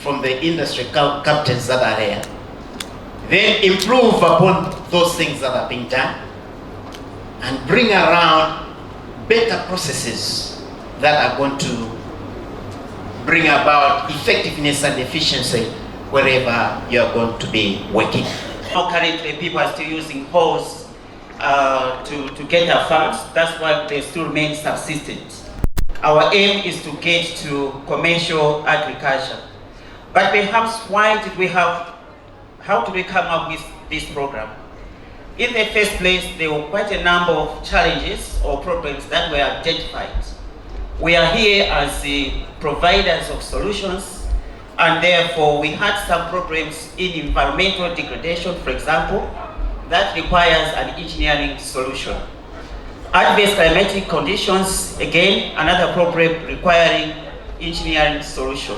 from the industry captains that are there. Then improve upon those things that are being done and bring around better processes that are going to bring about effectiveness and efficiency wherever you're going to be working. Currently, people are still using hose to get their farms. That's why they still remain subsistent. Our aim is to get to commercial agriculture. But perhaps how did we come up with this program? In the first place, there were quite a number of challenges or problems that were identified. We are here as the providers of solutions, and therefore we had some problems in environmental degradation, for example, that requires an engineering solution. Adverse climatic conditions, again, another problem requiring engineering solution.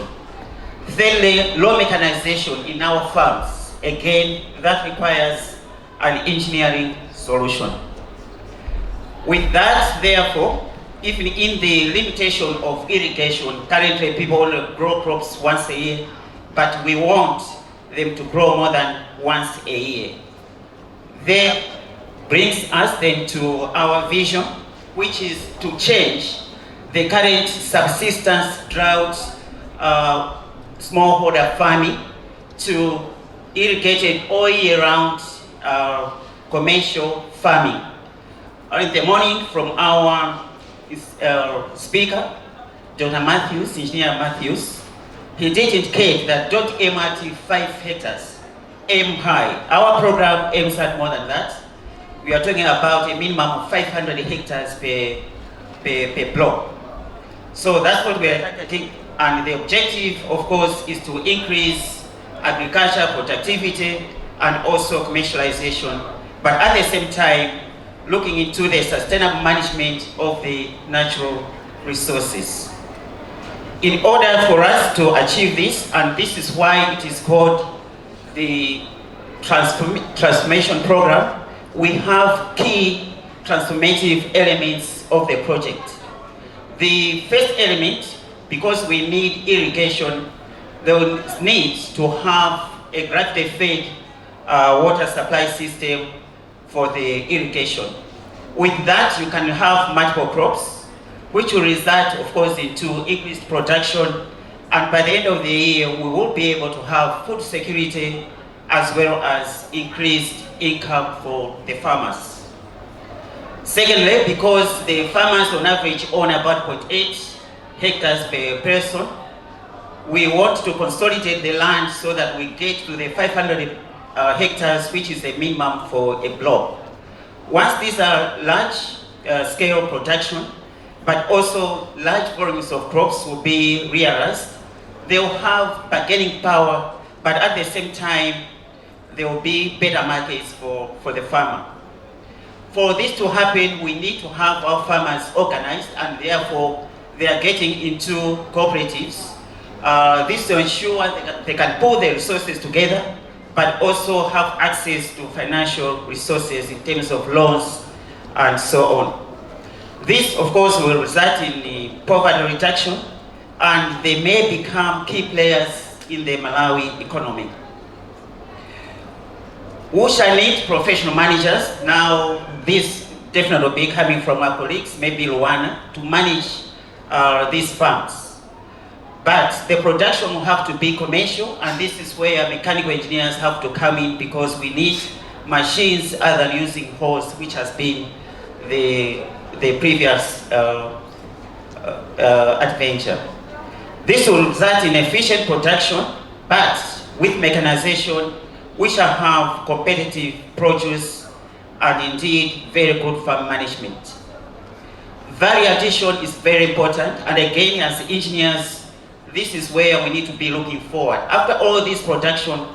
Thirdly, low mechanization in our farms, again, that requires an engineering solution. With that, therefore, even in the limitation of irrigation, currently people only grow crops once a year, but we want them to grow more than once a year. That brings us then to our vision, which is to change the current subsistence drought smallholder farming to irrigated all year round commercial farming. In the morning from our speaker, Dr. Matthews, Engineer Matthews, he did indicate that don't aim at 5 hectares, aim high. Our program aims at more than that. We are talking about a minimum of 500 hectares per block. So that's what we are targeting, and the objective, of course, is to increase agriculture productivity and also commercialization, but at the same time, looking into the sustainable management of the natural resources. In order for us to achieve this, and this is why it is called the transformation program, we have key transformative elements of the project. The first element, because we need irrigation, there is need to have a gravity fed water supply system for the irrigation. With that, you can have multiple crops, which will result, of course, into increased production, and by the end of the year, we will be able to have food security as well as increased income for the farmers. Secondly, because the farmers on average own about 0.8 hectares per person, we want to consolidate the land so that we get to the 500 hectares, which is the minimum for a block. Once these are large scale production, but also large volumes of crops will be realized, they will have bargaining power, but at the same time, there will be better markets for the farmer. For this to happen, we need to have our farmers organized, and therefore they are getting into cooperatives. This to ensure that they can pull their resources together, but also have access to financial resources in terms of loans and so on. This, of course, will result in poverty reduction, and they may become key players in the Malawi economy. We shall need professional managers. Now, this definitely will be coming from our colleagues, maybe Luana, to manage these farms. But the production will have to be commercial, and this is where mechanical engineers have to come in, because we need machines other than using hose, which has been the previous adventure. This will result in efficient production, but with mechanization, we shall have competitive produce and indeed very good farm management. Value addition is very important, and again, as engineers, this is where we need to be looking forward. After all this production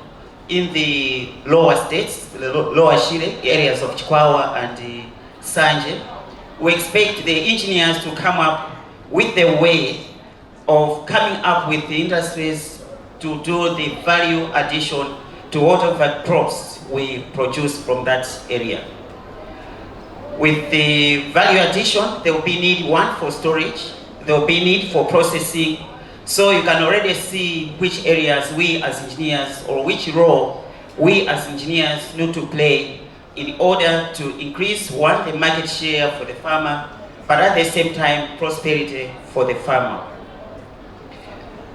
in the lower states, the lower Chile, areas of Chikwawa and Sanje, we expect the engineers to come up with the way of coming up with the industries to do the value addition to whatever crops we produce from that area. With the value addition, there will be need, one, for storage, there will be need for processing, so you can already see which areas we as engineers, or which role we as engineers need to play in order to increase, one, the market share for the farmer, but at the same time, prosperity for the farmer.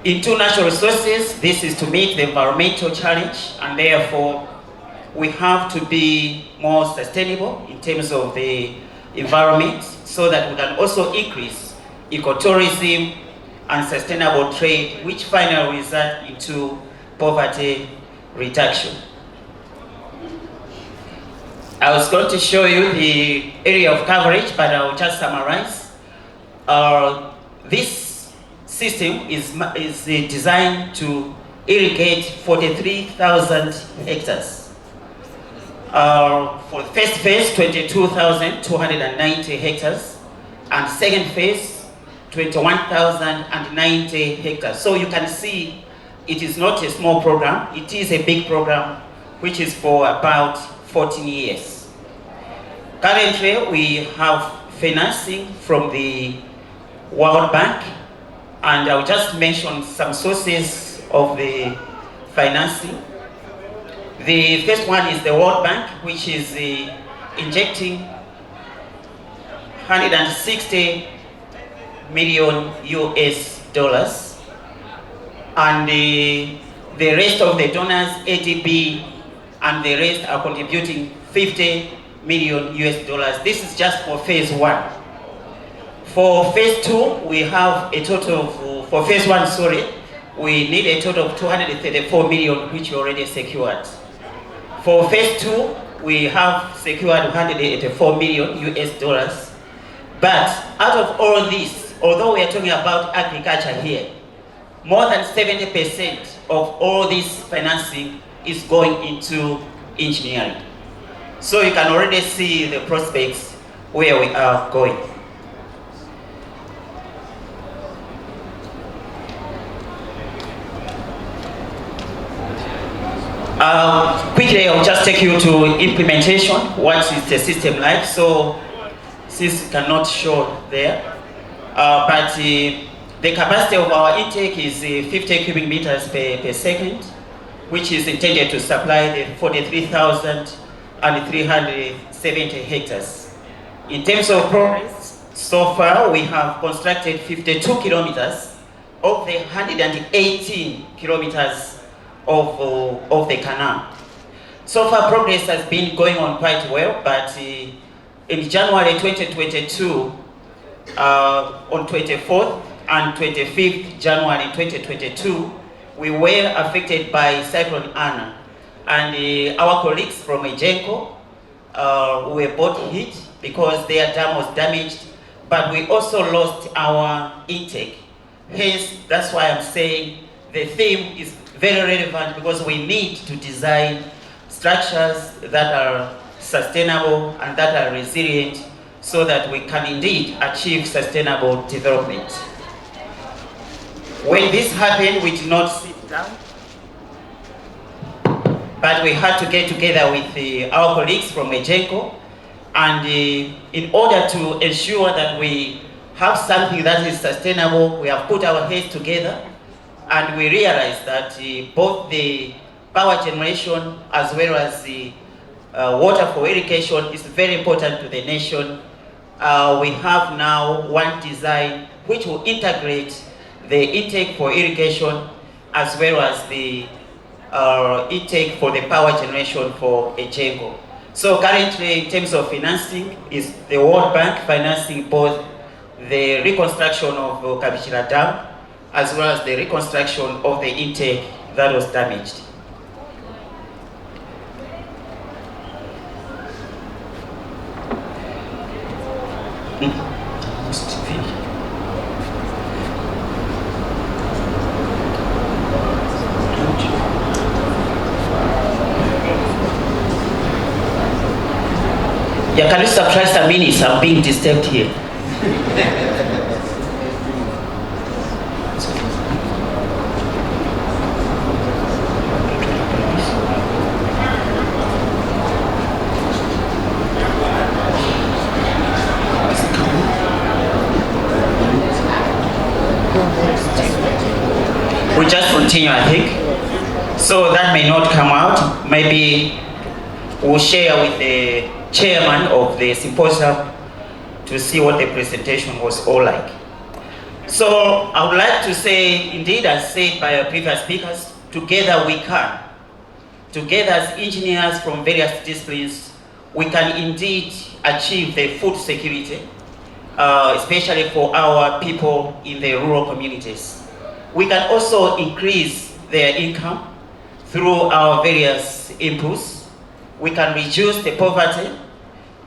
Into natural resources, this is to meet the environmental challenge, and therefore we have to be more sustainable in terms of the environment so that we can also increase ecotourism and sustainable trade, which finally result into poverty reduction. I was going to show you the area of coverage, but I will just summarize. This system is designed to irrigate 43,000 hectares. For the first phase, 22,290 hectares, and second phase, 21,090 hectares. So you can see it is not a small program, it is a big program, which is for about 14 years. Currently, we have financing from the World Bank, and I'll just mention some sources of the financing. The first one is the World Bank, which is injecting 160 million US dollars, and the rest of the donors, ADB, and the rest are contributing 50 million US dollars. This is just for phase 1. For phase 2, we have a total of, for phase 1, sorry, we need a total of 234 million, which we already secured. For phase 2, we have secured 184 million US dollars. But out of all this, although we are talking about agriculture here, more than 70% of all this financing is going into engineering. So you can already see the prospects where we are going. Quickly, I'll just take you to implementation. What is the system like? So, since it cannot show there, but the capacity of our intake is 50 cubic meters per second, which is intended to supply the 43,370 hectares. In terms of progress, so far we have constructed 52 kilometers of the 118 kilometers of the canal. So far progress has been going on quite well, but in January 2022, on 24th and 25th January 2022, we were affected by Cyclone Anna, and our colleagues from Ejenko were both hit because their dam was damaged, but we also lost our intake. Hence, that's why I'm saying the theme is very relevant, because we need to design structures that are sustainable and that are resilient so that we can indeed achieve sustainable development. When this happened, we did not sit down, but we had to get together with our colleagues from Ejenko, and in order to ensure that we have something that is sustainable, we have put our heads together, and we realized that both the power generation as well as the water for irrigation is very important to the nation. We have now one design which will integrate the intake for irrigation as well as the intake for the power generation for Ejenko. So currently, in terms of financing, is the World Bank financing both the reconstruction of Kabichira Dam as well as the reconstruction of the intake that was damaged. Yeah, can you subtract some minutes? I'm being disturbed here. We'll just continue, I think. So that may not come out. Maybe we'll share with the chairman of the symposium to see what the presentation was all like. So I would like to say, indeed, as said by our previous speakers, together we can. together as engineers from various disciplines, we can indeed achieve the food security, especially for our people in the rural communities. We can also increase their income through our various inputs. We can reduce the poverty,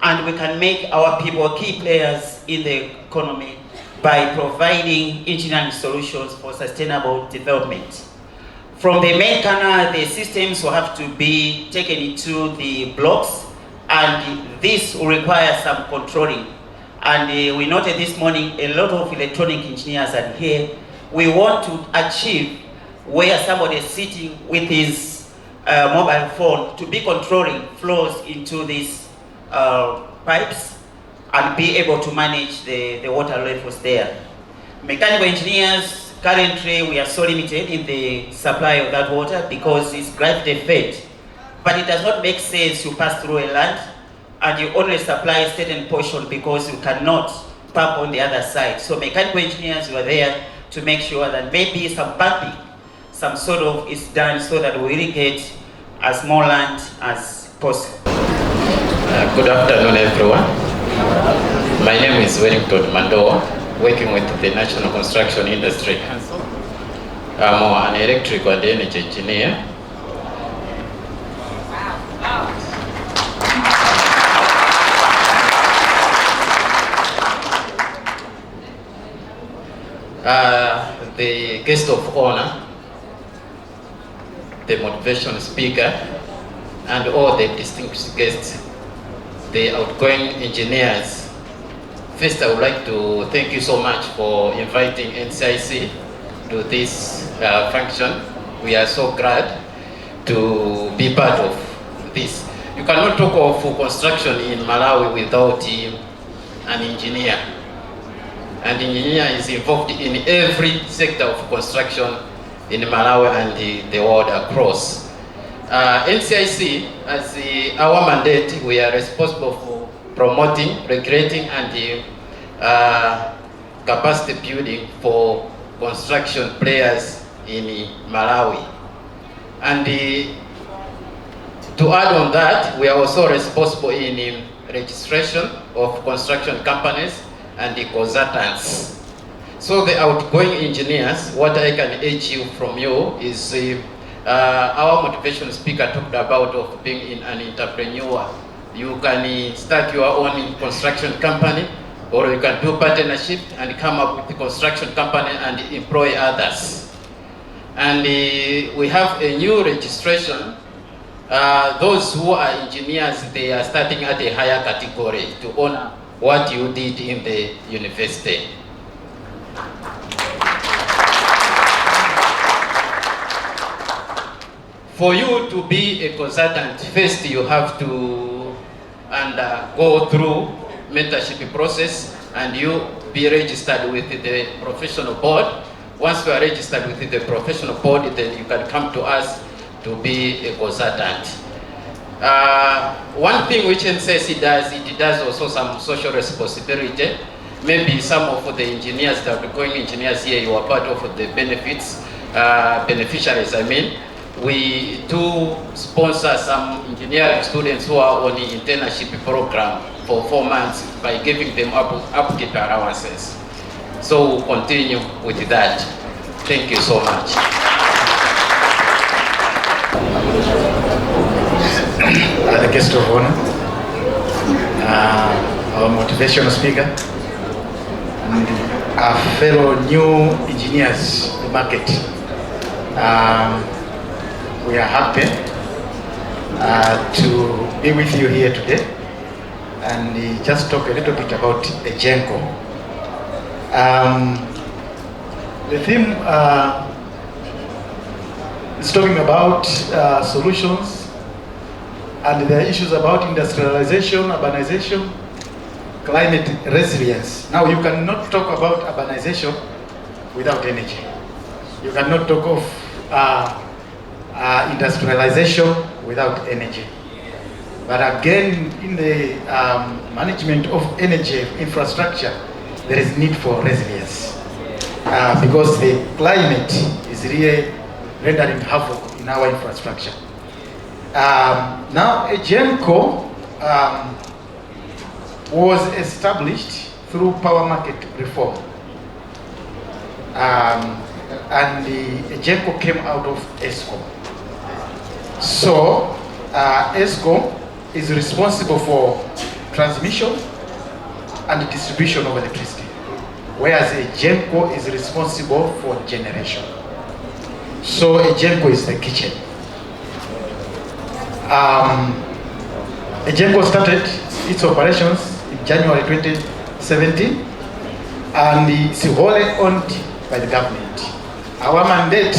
and we can make our people key players in the economy by providing engineering solutions for sustainable development. From the main canal, the systems will have to be taken into the blocks, and this will require some controlling. And we noted this morning a lot of electronic engineers are here. We want to achieve where somebody is sitting with his mobile phone to be controlling flows into these pipes and be able to manage the water levels there. Mechanical engineers, currently we are so limited in the supply of that water because it's gravity fed. But it does not make sense to pass through a land and you only supply a certain portion because you cannot pump on the other side. So mechanical engineers were there to make sure that maybe some pumping, some sort of is done so that we irrigate as more land as possible. Good afternoon, everyone. My name is Wellington Mandoa, working with the National Construction Industry Council. I'm an electrical and energy engineer. The guest of honor, the motivation speaker, and all the distinguished guests, the outgoing engineers. First, I would like to thank you so much for inviting NCIC to this function. We are so glad to be part of this. You cannot talk of construction in Malawi without an engineer. And engineer is involved in every sector of construction in Malawi and the world across. NCIC, as our mandate, we are responsible for promoting, regulating, and capacity building for construction players in Malawi. And to add on that, we are also responsible in registration of construction companies and the consultants. So the outgoing engineers, what I can urge you from you is our motivation speaker talked about of being an entrepreneur. You can start your own construction company, or you can do partnership and come up with a construction company and employ others. And we have a new registration. Those who are engineers, they are starting at a higher category to honor what you did in the university. For you to be a consultant, first you have to go through mentorship process and you be registered with the professional board. Once you are registered with the professional board, then you can come to us to be a consultant. One thing which NCC does, it does also some social responsibility. Maybe some of the engineers, the outgoing engineers here, you are part of the benefits, beneficiaries, I mean. We do sponsor some engineering students who are on the internship program for 4 months by giving them upkeep allowances. So we'll continue with that. Thank you so much. The guest of honor, our motivational speaker, and our fellow new engineers in the market. We are happy to be with you here today and just talk a little bit about Egenco. The theme is talking about solutions and the issues about industrialization, urbanization, climate resilience. Now you cannot talk about urbanization without energy. You cannot talk of industrialization without energy. But again, in the management of energy infrastructure, there is need for resilience because the climate is really rendering havoc in our infrastructure. Now, a GENCO was established through power market reform. And the GENCO came out of ESCO. So, ESCO is responsible for transmission and distribution of electricity, whereas a GENCO is responsible for generation. So a GENCO is the kitchen. A GENCO started its operations in January 2017, and it's wholly owned by the government. Our mandate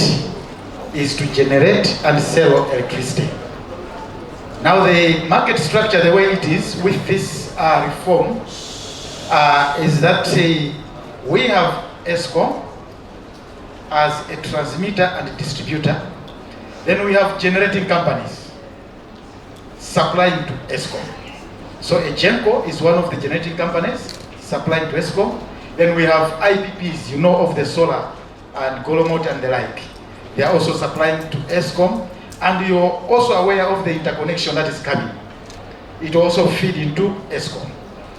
is to generate and sell electricity. Now the market structure, the way it is with this reform, is that we have ESCO as a transmitter and distributor. Then we have generating companies supplying to ESCO. So a GENCO is one of the generating companies supplying to ESCO. Then we have IPPs, you know, of the solar and Golomot and the like. They are also supplying to ESCOM, and you're also aware of the interconnection that is coming. It will also feed into ESCOM.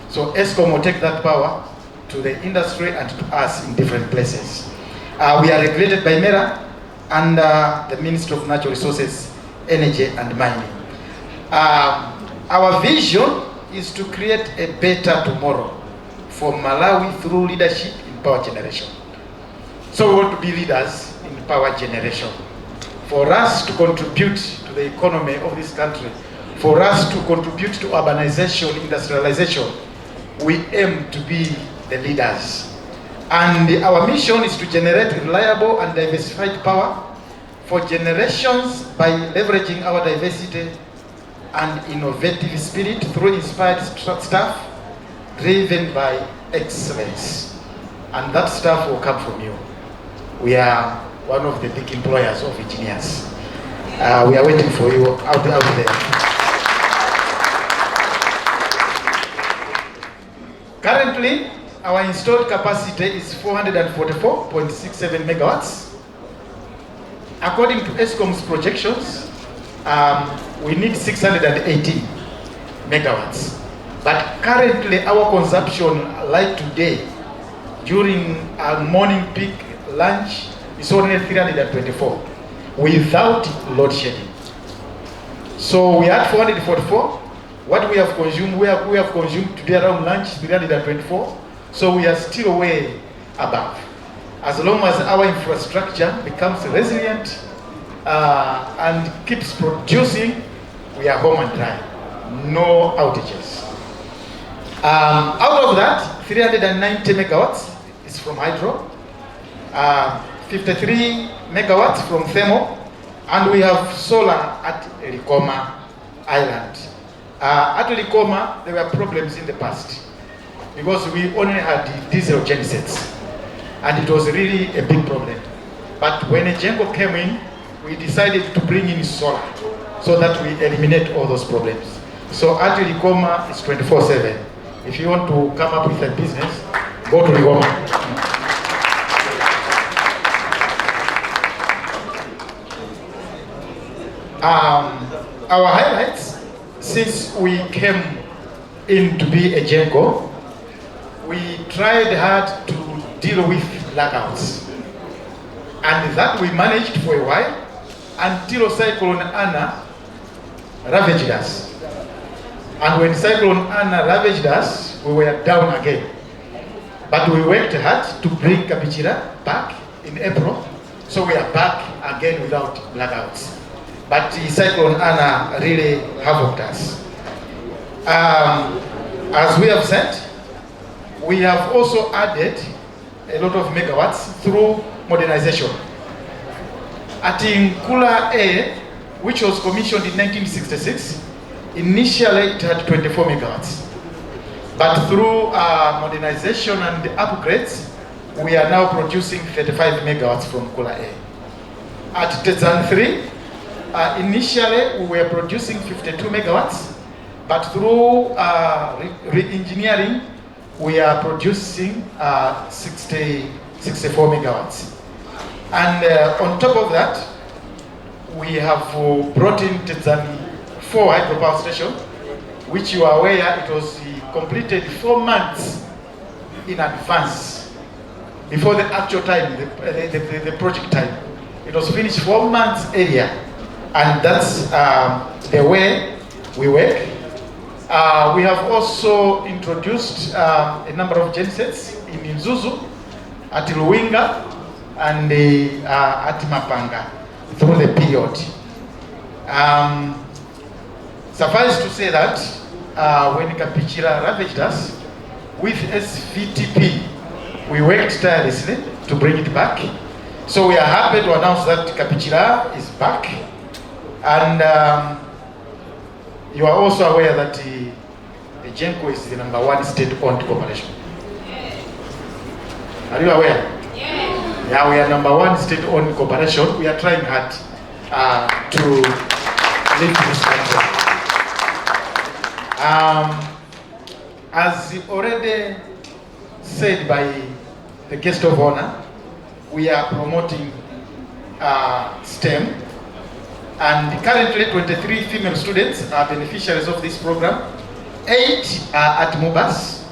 So ESCOM will take that power to the industry and to us in different places. We are regulated by MERA and the Ministry of Natural Resources, Energy and Mining. Our vision is to create a better tomorrow for Malawi through leadership in power generation. So we want to be leaders in power generation. For us to contribute to the economy of this country, for us to contribute to urbanization, industrialization, we aim to be the leaders. And our mission is to generate reliable and diversified power for generations by leveraging our diversity and innovative spirit through inspired staff driven by excellence. And that staff will come from you. We are one of the big employers of engineers. We are waiting for you out there. Currently, our installed capacity is 444.67 megawatts. According to ESCOM's projections, we need 618 megawatts. But currently, our consumption, like today, during our morning peak lunch, is only 324 without load shedding. So we had 444. What we have consumed, we have consumed today around lunch 324. So we are still way above. As long as our infrastructure becomes resilient and keeps producing, we are home and dry. No outages. Out of that, 390 megawatts is from hydro, 53 megawatts from thermal, and we have solar at Likoma Island. At Likoma, there were problems in the past because we only had diesel gensets, and it was really a big problem. But when a GENCO came in, we decided to bring in solar so that we eliminate all those problems. So at Likoma, it's 24/7. If you want to come up with a business, go to Likoma. Our highlights, since we came in to be a GENCO, we tried hard to deal with blackouts. And that we managed for a while until Cyclone Anna ravaged us. And when Cyclone Anna ravaged us, we were down again. But we worked hard to bring Kapichira back in April, so we are back again without blackouts. But the Cyclone Anna really havocked us. As we have said, we have also added a lot of megawatts through modernization. At Nkula A, which was commissioned in 1966, initially it had 24 megawatts. But through modernization and upgrades, we are now producing 35 megawatts from Nkula A. At Tetsan 3, initially we were producing 52 megawatts, but through re-engineering, we are producing 64 megawatts. And on top of that, we have brought in Tanzania 4 hydropower station, which you are aware it was completed 4 months in advance before the actual time, the project time. It was finished 4 months earlier, and that's the way we work. We have also introduced a number of gensets in Nzuzu, at Luwinga, and at Mapanga through the period. Suffice to say that when Kapichira ravaged us, with SVTP, we worked tirelessly to bring it back. So we are happy to announce that Kapichira is back. And you are also aware that the GENCO is the #1 state-owned corporation. Are you aware? Yeah, we are #1 state-owned corporation. We are trying hard to live this country. As already said by the guest of honor, we are promoting STEM, and currently 23 female students are beneficiaries of this program. 8 are at MUBAS.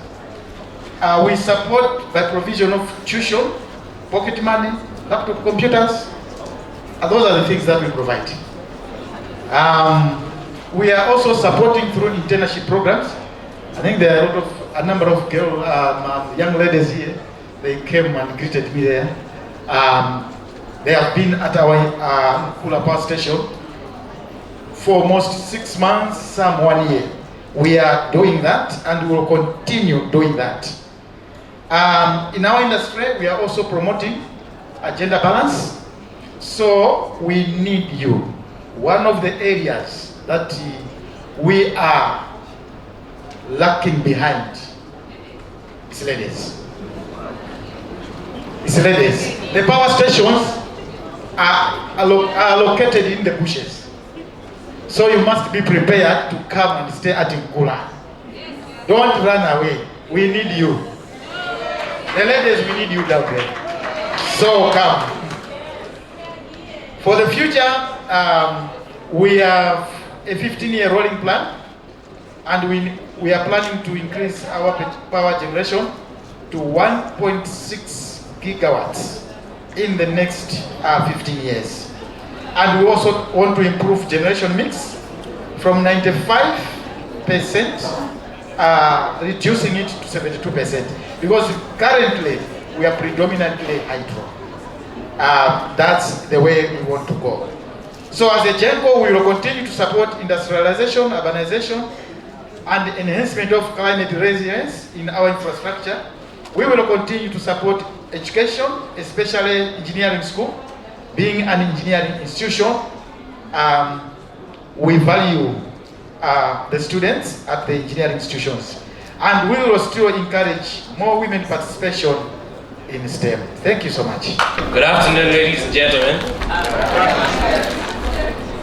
We support by provision of tuition, pocket money, laptop computers. Those are the things that we provide. We are also supporting through internship programs. I think there are a number of young ladies here. They came and greeted me there. They have been at our Kula Power Station for almost 6 months, some 1 year. We are doing that, and we will continue doing that. In our industry, we are also promoting gender balance. So we need you. One of the areas that we are lacking behind is ladies. It's ladies. The power stations are located in the bushes. So you must be prepared to come and stay at Nkula. Don't run away. We need you. The ladies, we need you down there. So come. For the future, we have a 15-year rolling plan, and we are planning to increase our power generation to 1.6 gigawatts in the next 15 years. And we also want to improve generation mix from 95%, reducing it to 72%, because currently we are predominantly hydro. That's the way we want to go. So as a GENCO, we will continue to support industrialization, urbanization, and enhancement of climate resilience in our infrastructure. We will continue to support education, especially engineering school. Being an engineering institution, we value the students at the engineering institutions. And we will still encourage more women participation in STEM. Thank you so much. Good afternoon, ladies and gentlemen.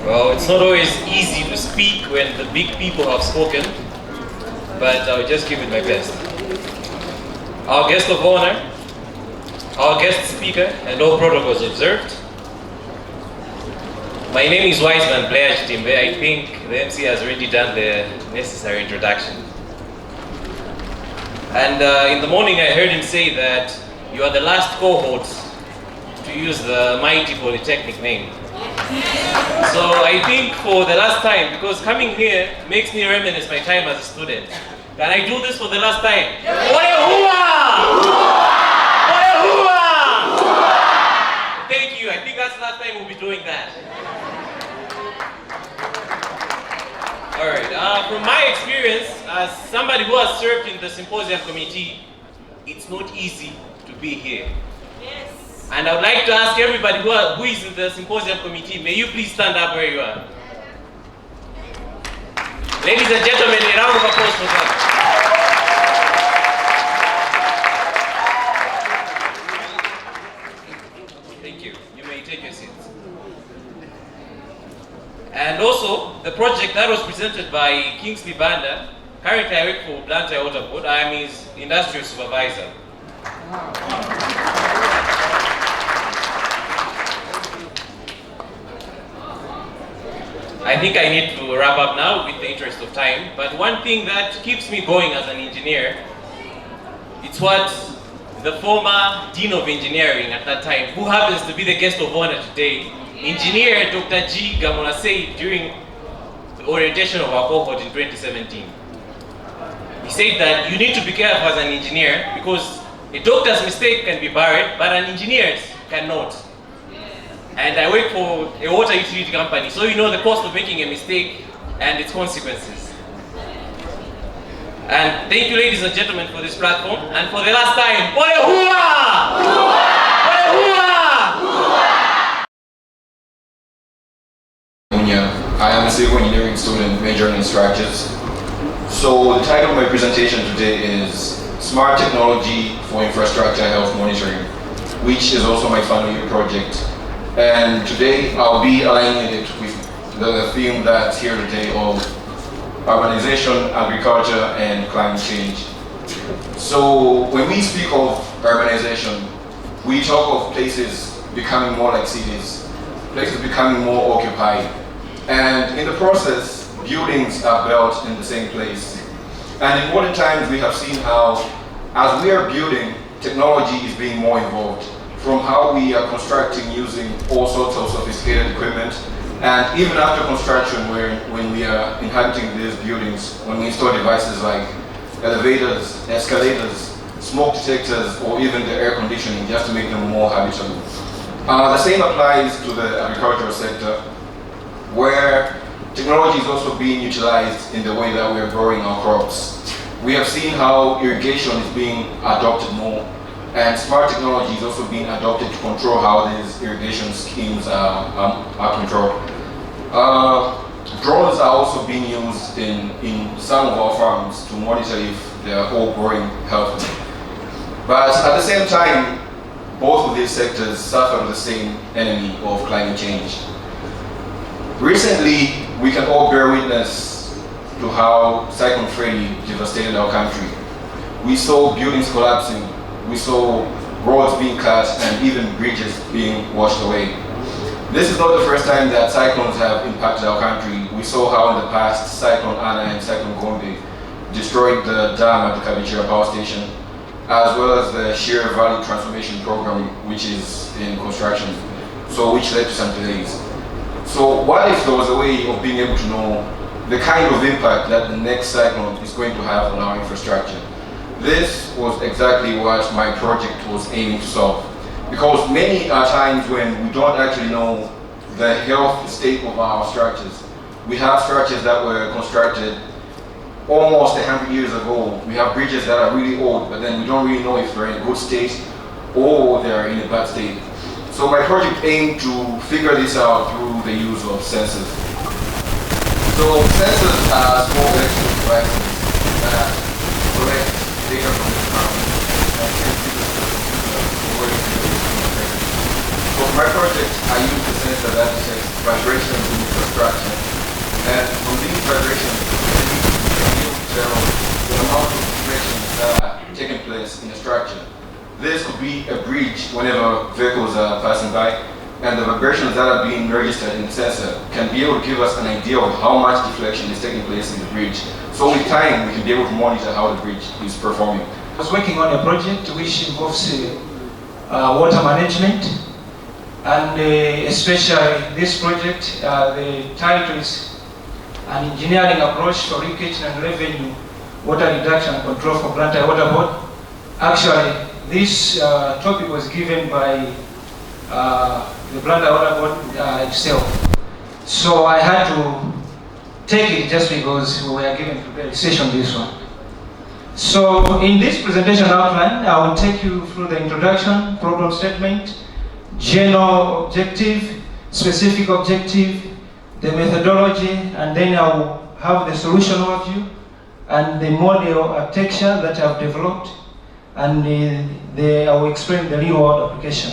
Well, it's not always easy to speak when the big people have spoken, but I'll just give it my best. Our guest of honor, our guest speaker, and all protocols observed. My name is Wiseman Blair Chitimbe. I think the MC has already done the necessary introduction. And in the morning I heard him say that you are the last cohort to use the mighty Polytechnic name. So I think for the last time, because coming here makes me reminisce my time as a student. Can I do this for the last time? Thank you. I think that's the last time we'll be doing that. All right. From my experience, as somebody who has served in the symposium committee, it's not easy to be here. Yes. And I would like to ask everybody who is in the symposium committee, may you please stand up where you are. Ladies and gentlemen, a round of applause for them. Thank you. You may take your seats. And also, the project that was presented by Kingsley Banda, currently I work for Blantyre Water Board. I am his industrial supervisor. I think I need to wrap up now with the interest of time. But one thing that keeps me going as an engineer, it's what the former Dean of Engineering at that time, who happens to be the guest of honor today, Engineer Dr. G. Gamola said during the orientation of our cohort in 2017. He said that you need to be careful as an engineer because a doctor's mistake can be buried, but an engineer's cannot. And I work for a water utility company, so you know the cost of making a mistake and its consequences. And thank you, ladies and gentlemen, for this platform. And for the last time, Ole Hua! Ole Hua! I am a civil engineering student majoring in structures. So the title of my presentation today is Smart Technology for Infrastructure Health Monitoring, which is also my final year project. And today I'll be aligning it with the theme that's here today of urbanization, agriculture, and climate change. So when we speak of urbanization, we talk of places becoming more like cities, places becoming more occupied. And in the process, buildings are built in the same place. And in modern times, we have seen how, as we are building, technology is being more involved. From how we are constructing using all sorts of sophisticated equipment, and even after construction, when we are inhabiting these buildings, when we install devices like elevators, escalators, smoke detectors, or even the air conditioning, just to make them more habitable. The same applies to the agricultural sector, where technology is also being utilized in the way that we are growing our crops. We have seen how irrigation is being adopted more, and smart technology is also being adopted to control how these irrigation schemes are controlled. Drones are also being used in some of our farms to monitor if they are all growing healthily. But at the same time, both of these sectors suffer the same enemy of climate change. Recently, we can all bear witness to how Cyclone Freddy devastated our country. We saw buildings collapsing, we saw roads being cut, and even bridges being washed away. This is not the first time that cyclones have impacted our country. We saw how in the past Cyclone Ana and Cyclone Gombe destroyed the dam at the Kabichira power station, as well as the Sheer Valley Transformation Program, which is in construction, so which led to some delays. So what if there was a way of being able to know the kind of impact that the next cyclone is going to have on our infrastructure? This was exactly what my project was aiming to solve. Because many are times when we don't actually know the health state of our structures. We have structures that were constructed almost 100 years ago. We have bridges that are really old, but then we don't really know if they're in a good state or they're in a bad state. So my project aimed to figure this out through the use of sensors. So sensors are small electrical devices that collect data from the ground and send signals to the computer or so for my project, I used a sensor that detects vibrations in infrastructure. And from these vibrations, we can able to tell the amount of vibrations that are taking place in a structure. This could be a bridge whenever vehicles are passing by, and the vibrations that are being registered in the sensor can be able to give us an idea of how much deflection is taking place in the bridge. So with time, we can be able to monitor how the bridge is performing. I was working on a project which involves water management, and especially this project, the title is An Engineering Approach for Leakage and Revenue Water Reduction and Control for Blantyre Water Board. Actually, this topic was given by the Blantyre Water Board itself. So I had to take it just because we were given preparation this one. So in this presentation outline, I will take you through the introduction, problem statement, general objective, specific objective, the methodology, and then I will have the solution overview and the model architecture that I've developed, and I will explain the real world application.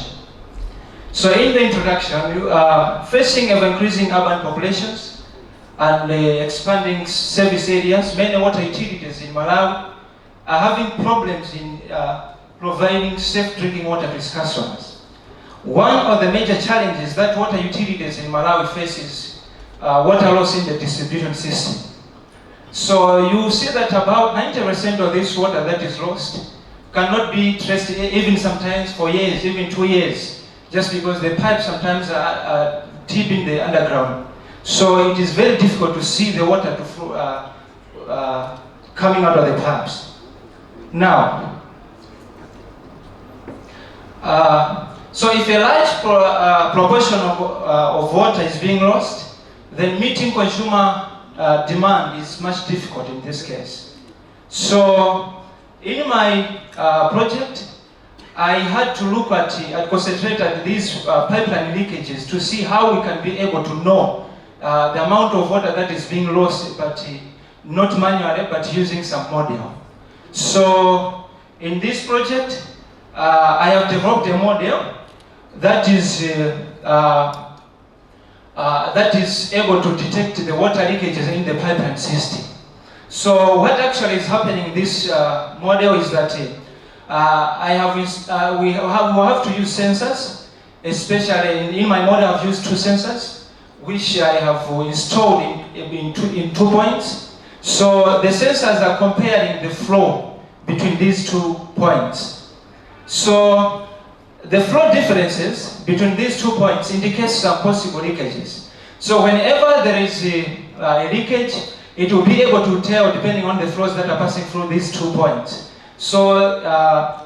So in the introduction, you are facing ever-increasing urban populations and expanding service areas. Many water utilities in Malawi are having problems in providing safe drinking water to its customers. One of the major challenges that water utilities in Malawi faces water loss in the distribution system. So you see that about 90% of this water that is lost cannot be traced, even sometimes for years, even 2 years, just because the pipes sometimes are deep in the underground. So it is very difficult to see the water coming out of the pipes. Now, so if a large proportion of water is being lost, then meeting consumer demand is much difficult in this case. So in my project, I had to look at concentrate at these pipeline leakages to see how we can be able to know the amount of water that is being lost, but not manually, but using some model. So in this project, I have developed a model that is able to detect the water leakages in the pipeline system. So what actually is happening in this model is that we have to use sensors, especially in my model I've used 2 sensors, which I have installed in 2 points. So the sensors are comparing the flow between these 2 points. So the flow differences between these 2 points indicates some possible leakages. So whenever there is a leakage, it will be able to tell depending on the flows that are passing through these 2 points. So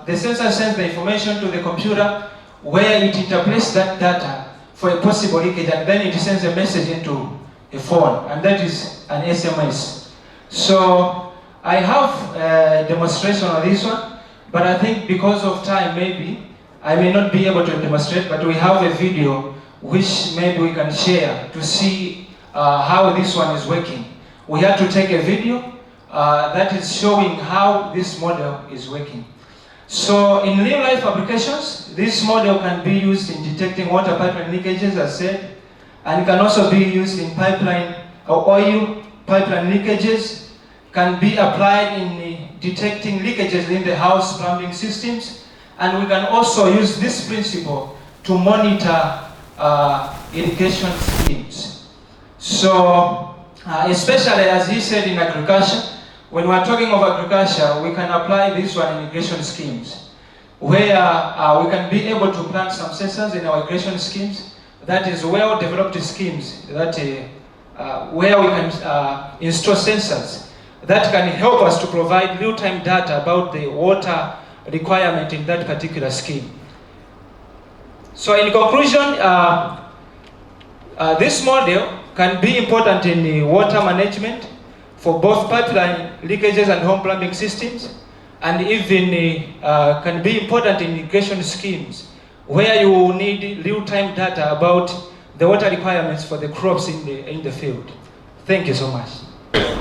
the sensor sends the information to the computer where it interprets that data for a possible leakage, and then it sends a message into a phone, and that is an SMS. So I have a demonstration of this one, but I think because of time maybe I may not be able to demonstrate, but we have a video which maybe we can share to see how this one is working. We had to take a video that is showing how this model is working. So in real life applications, this model can be used in detecting water pipeline leakages, as said, and can also be used in pipeline or oil pipeline leakages, can be applied in detecting leakages in the house plumbing systems, and we can also use this principle to monitor irrigation schemes. So, especially as he said in agriculture, when we're talking of agriculture, we can apply this one in irrigation schemes, where we can be able to plant some sensors in our irrigation schemes, that is well-developed schemes, that where we can install sensors that can help us to provide real-time data about the water requirement in that particular scheme. So in conclusion, this model can be important in the water management for both pipeline leakages and home plumbing systems, and even can be important in irrigation schemes where you will need real-time data about the water requirements for the crops in the field. Thank you so much.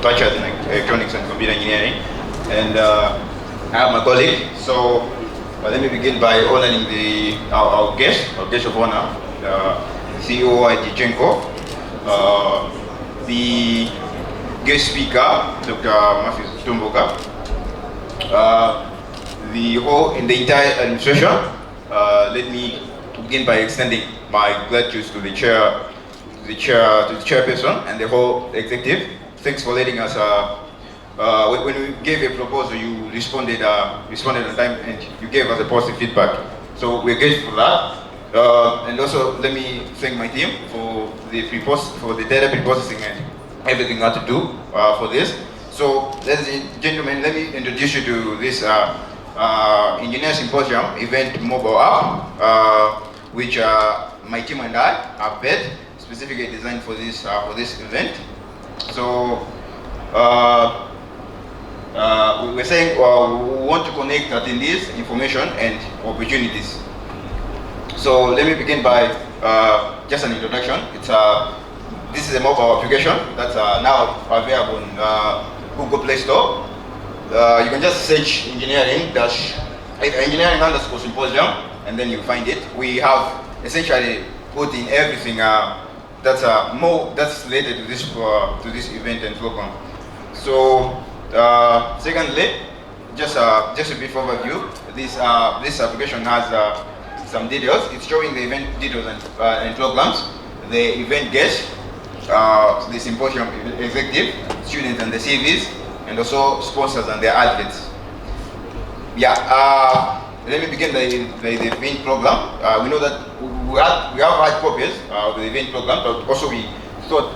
Bachelor's in Electronics and Computer Engineering, and I have my colleague. So let me begin by honoring our guest of honor, CEO Adichenko, the guest speaker, Dr. Matthew Tumboka, the entire administration. Let me begin by extending my gratitude to the chairperson and the whole executive. Thanks for letting us. When we gave a proposal, you responded on time, and you gave us a positive feedback. So we're grateful for that. And also, let me thank my team for the data pre-processing and everything I had to do for this. So, ladies and gentlemen, let me introduce you to this Engineering Symposium event mobile app, which my team and I have built, specifically designed for this event. So, we're saying we want to connect attendees, information, and opportunities. So let me begin by just an introduction. This is a mobile application that's now available on Google Play Store. You can just search engineering _symposium, and then you find it. We have essentially put in everything that's related to this event and program. So secondly, just a brief overview. This application has some details. It's showing the event details and programs, the event guests, the symposium executive, students and the CVs, and also sponsors and their advocates. Yeah, let me begin the event program. We know that we have hard copies of the event program, but also we thought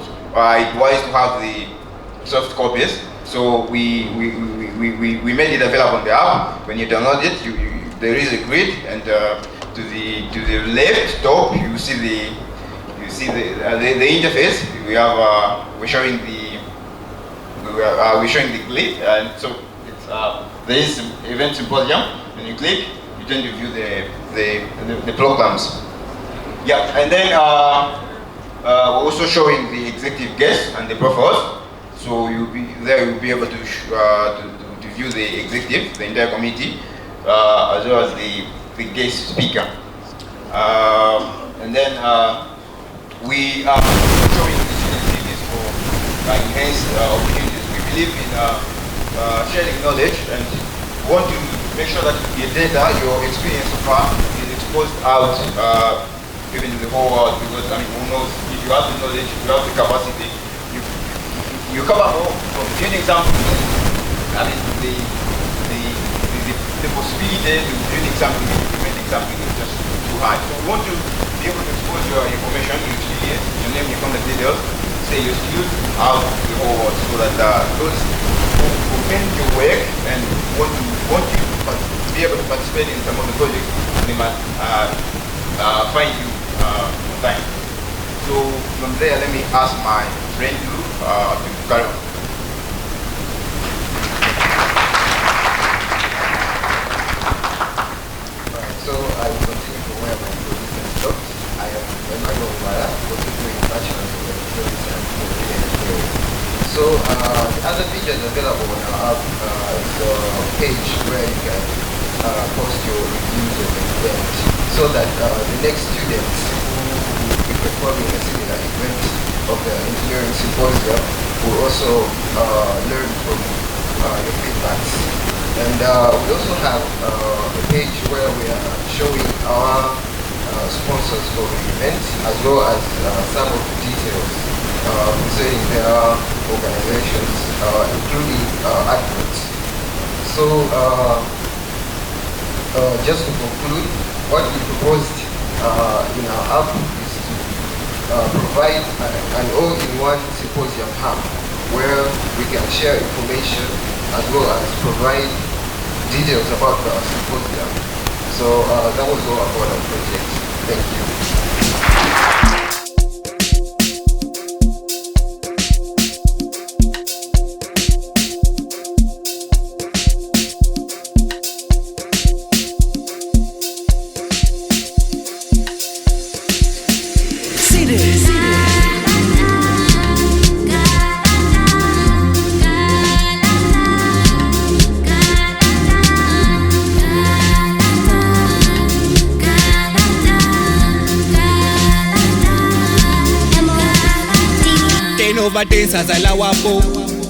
it wise to have the soft copies. So we made it available on the app. When you download it, there is a grid, and to the left top you see the interface. We're showing the grid, and so it's there is event symposium. When you click, you tend to view the programs. Yeah, and then we're also showing the executive guests and the profiles. So you'll be be able to view the executive, the entire committee, as well as the guest speaker. And then we are showing the student CVs for enhanced opportunities. We believe in sharing knowledge, and want to make sure that your data, your experience so far, is exposed out even to the whole world. Because who knows, if you have the knowledge, you have the capacity, you cover more. From giving examples, the possibility to building something, implementing something is just too high. So we want to be able to expose your information, your experience, your name, your contact details, say your skills out to the whole world, so that those who can your work and want you to be able to participate in some of the projects, they might find you online. So from there, let me ask my friend to carry on. So I will continue from where my producer stopped. I am Emmanuel Mara, continuing bachelor's of electronics and engineering. So the other features available on our app is a page where you can post your reviews of the event, so that the next students who will be performing a similar event of the engineering symposium will also learn from your feedbacks. And we also have a page where we are showing our sponsors for the event, as well as some of the details concerning their organizations, including adverts. So just to conclude, what we proposed in our app is to provide an all-in-one symposium hub where we can share information as well as provide details about the symposium. So that was all about our project. Thank you. Overdensa zala wapo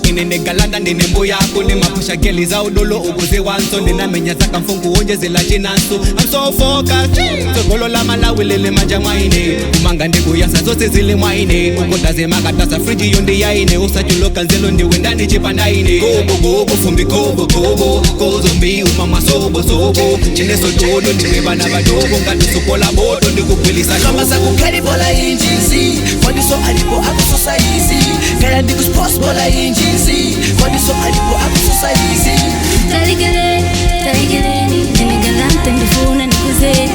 inene galanda nene mboya kule mapusha geli za udolo ubuze wanso nena menya zaka mfungu onjezela chinanso. I'm so focused so golo la malawi lele manja mwaine umanga ndego yasa zote zile mwaine ukotaze makatasa friji yonde yaine usachulo kanzelo ndi wendani chipandaine gobo fumbi gobo kozombi umama sobo chineso dodo ndime bana badogo ngati sokola bodo ndikukwelisa kama za kukari bola injinzi kwaniso alipo akuso saizi kaya ndikus post bola injinzi kwaniso alipo akuso saizi taligeleni nenigalante ndifuna nikuze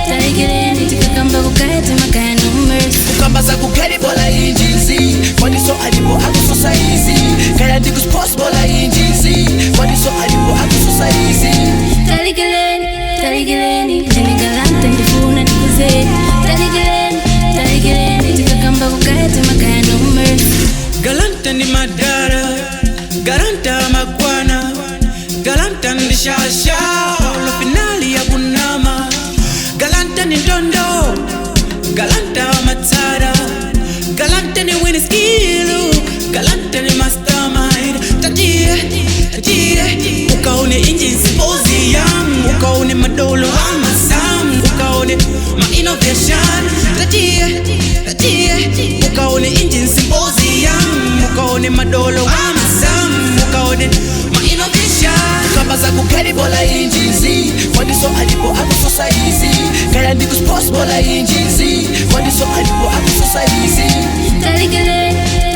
taligeleni tikakamba kukaete makaya numbers kama za kukari bola injinzi kwaniso alipo akuso saizi kaya ndikus post bola injinzi kwaniso alipo akuso saizi taligeleni nenigalante ndifuna nikuze taligeleni tikakamba kukaete makaya numbers galanta ni madara galanta magwana galanta ni shasha lo finali ya kunama galanta ni ndondo galanta matara galanta ni win skill galanta ni mastermind tajie ukaone engine symposium ukaone madolo amasam ukaone ma innovation tajie bola injizi Kwaniso alipo akususa hizi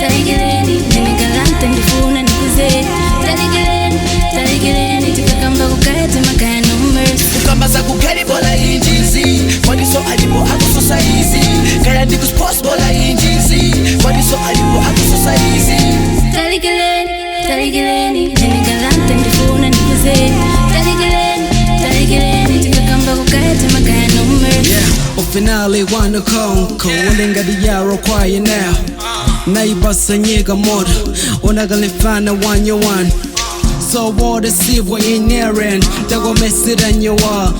Taligeleni, nini galante ndifuna nikuze Taligeleni, tikakamba kukaete makaya numbers Ukamba za kukeri bola injizi Kwaniso alipo akususa hizi Kaya ndikus post bola injizi Kwaniso alipo akususa hizi Taligeleni, nini galante ndifuna nikuze Taligeleni, tikakamba kukaete makaya numbers Finale wanna conquer Ulenga di yaro quiet now Naibasa nyega moda Unagalifana wanyo one So what is it what inherent Dago mesida nyowa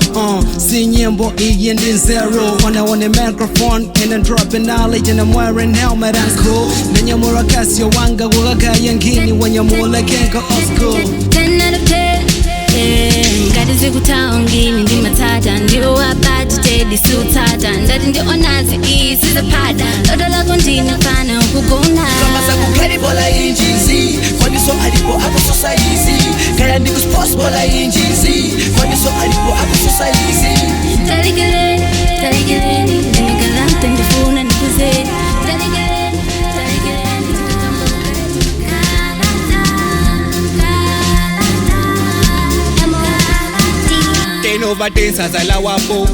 Si nyembo iyendi zero Wana microphone and I'm dropping knowledge And I'm wearing helmet and cool Nanya mura kasyo wanga Waka yangini Wanya mula kenka off school 10 out of 10 Ngati zikutaongini ndi matata ndiwo wapati tedi sutata ndati ndi onazi isi zaphada loto lako ndinafana ukugona Kamba za kukeri bola injizi Kwaniso alipo akususa hizi Kaya ndikus post bola injizi Kwaniso alipo akususa hizi Taligeleni, nini galante ndifuna nikuze Taligeleni, tikakamba Tenovatesa zala wapo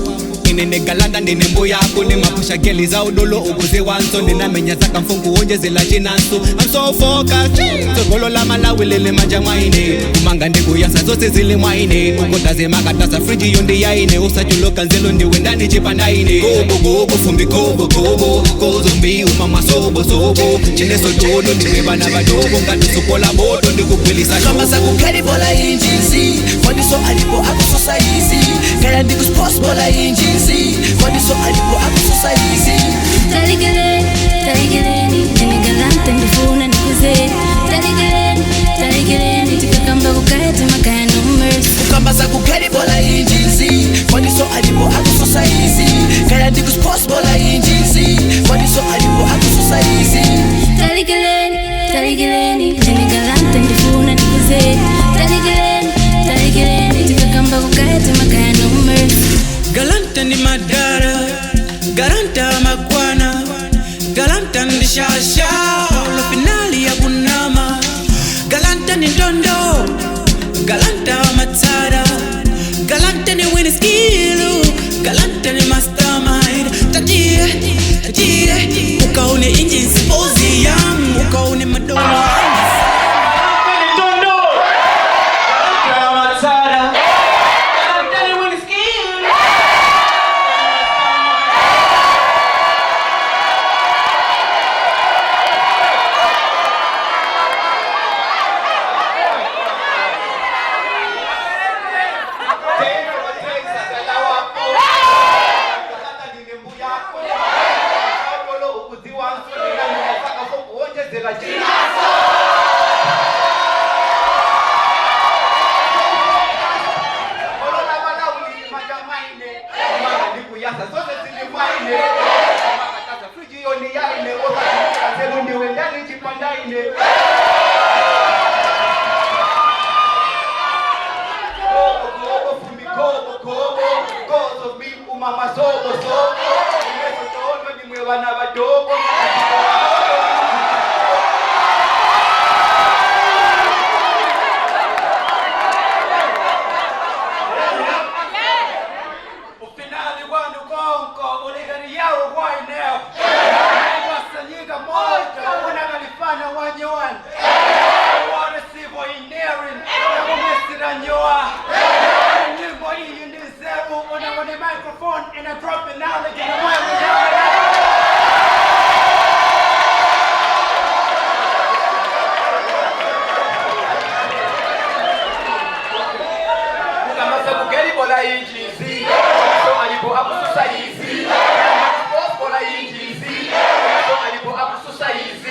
Inene galanda nene mboya kune mapusha geli za udolo ubuze wanso Nena menya zaka mfungu onje zila jinansu I'm so focused Sogolo la malawi lele manja mwaine Umanga ndigu yasa zote zile mwaine Ukotaze makatasa friji yondi yaine Usajulo kanzelo ndi wendani chipandaine Gobo fumbi gobo Kozombi umama sobo Chine sotono nimebana badogo Ngati sukola moto ndikukwilisa Kamba za kukeri bola injizi Kwaniso alipo akususa hizi Kaya ndikus post bola injizi Kwaniso alipo akususa hizi Taligeleni, nini galante ndifuna nikuze Taligeleni, tikakamba kukaete makaya numbers Ukamba za kukeri bola injizi Kwaniso alipo akususa hizi Kaya ndikus post bola injizi Kwaniso alipo akususa hizi Taligeleni, nini galante ndifuna nikuze Taligeleni, tikakamba kukaete makaya numbers Galanta ni madara Garanta magwana Galanta ni shasha Lo finali ya kunama Galanta ni ndondo Galanta matara Galanta ni winning skill Galanta ni mastermind Tajire Ukaone engine symposium Ukaone madonna Mama sobo Imesotono ni mwewana wadogo Ufinali wanu konko Uligani yao waineo Wasanyika moja Unagalifana wanyoan Water civil engineering Nakumesira nyoa Nyimbo hii ndi zero Una microphone and I drop it knowledge in the way Ukamasa kukeri bola injizi So alipo akususa hizi Bola injizi So alipo akususa hizi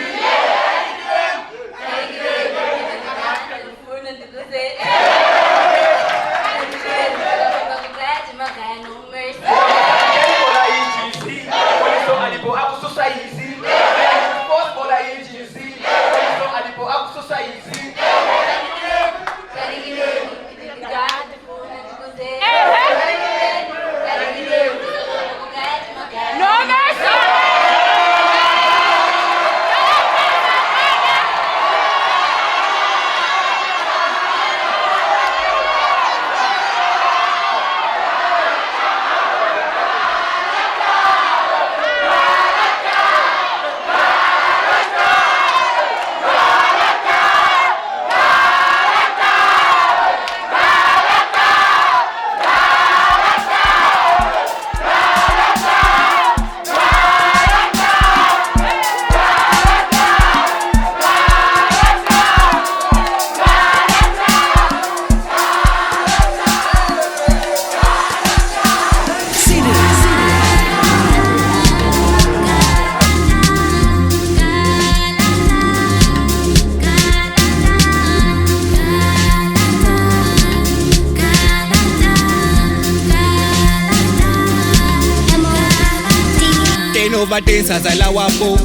novatesa zala wapo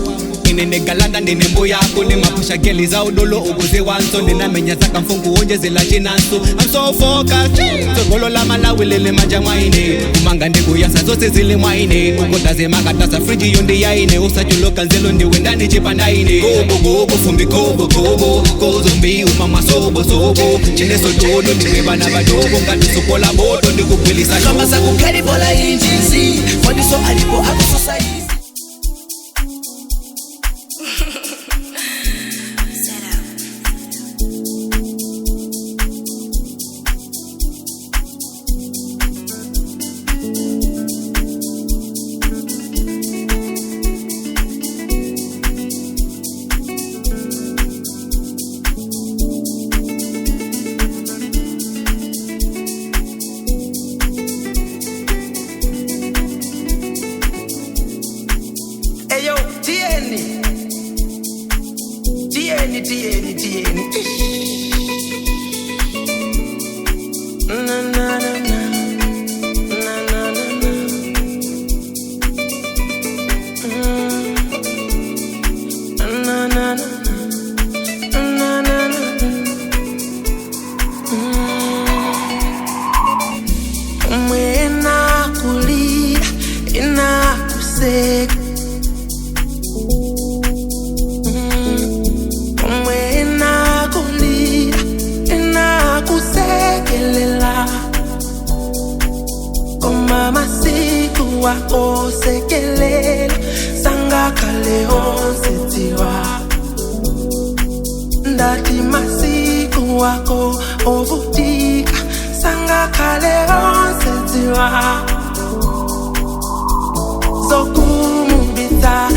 inenegalanda ndinemboyako nemapusha geli za udolo ubuze wanso ndinamenya zaka mfungu onjezela chinanso I'm so focused sogolo la malawi lele manja mwaine umanga ndikuyasa zose zili mwaine ukodaze makatasa friji yondi yaine usachuloka nzelo ndiwendani chipandaine gobo gobo fumbi gobo gobo kozombi umama sobo sobo chineso dodo ndiwebana badogo ngatusukola boto ndikugwilisa kama za kukaribola injizi wadiso alipo ako society. Zokumubita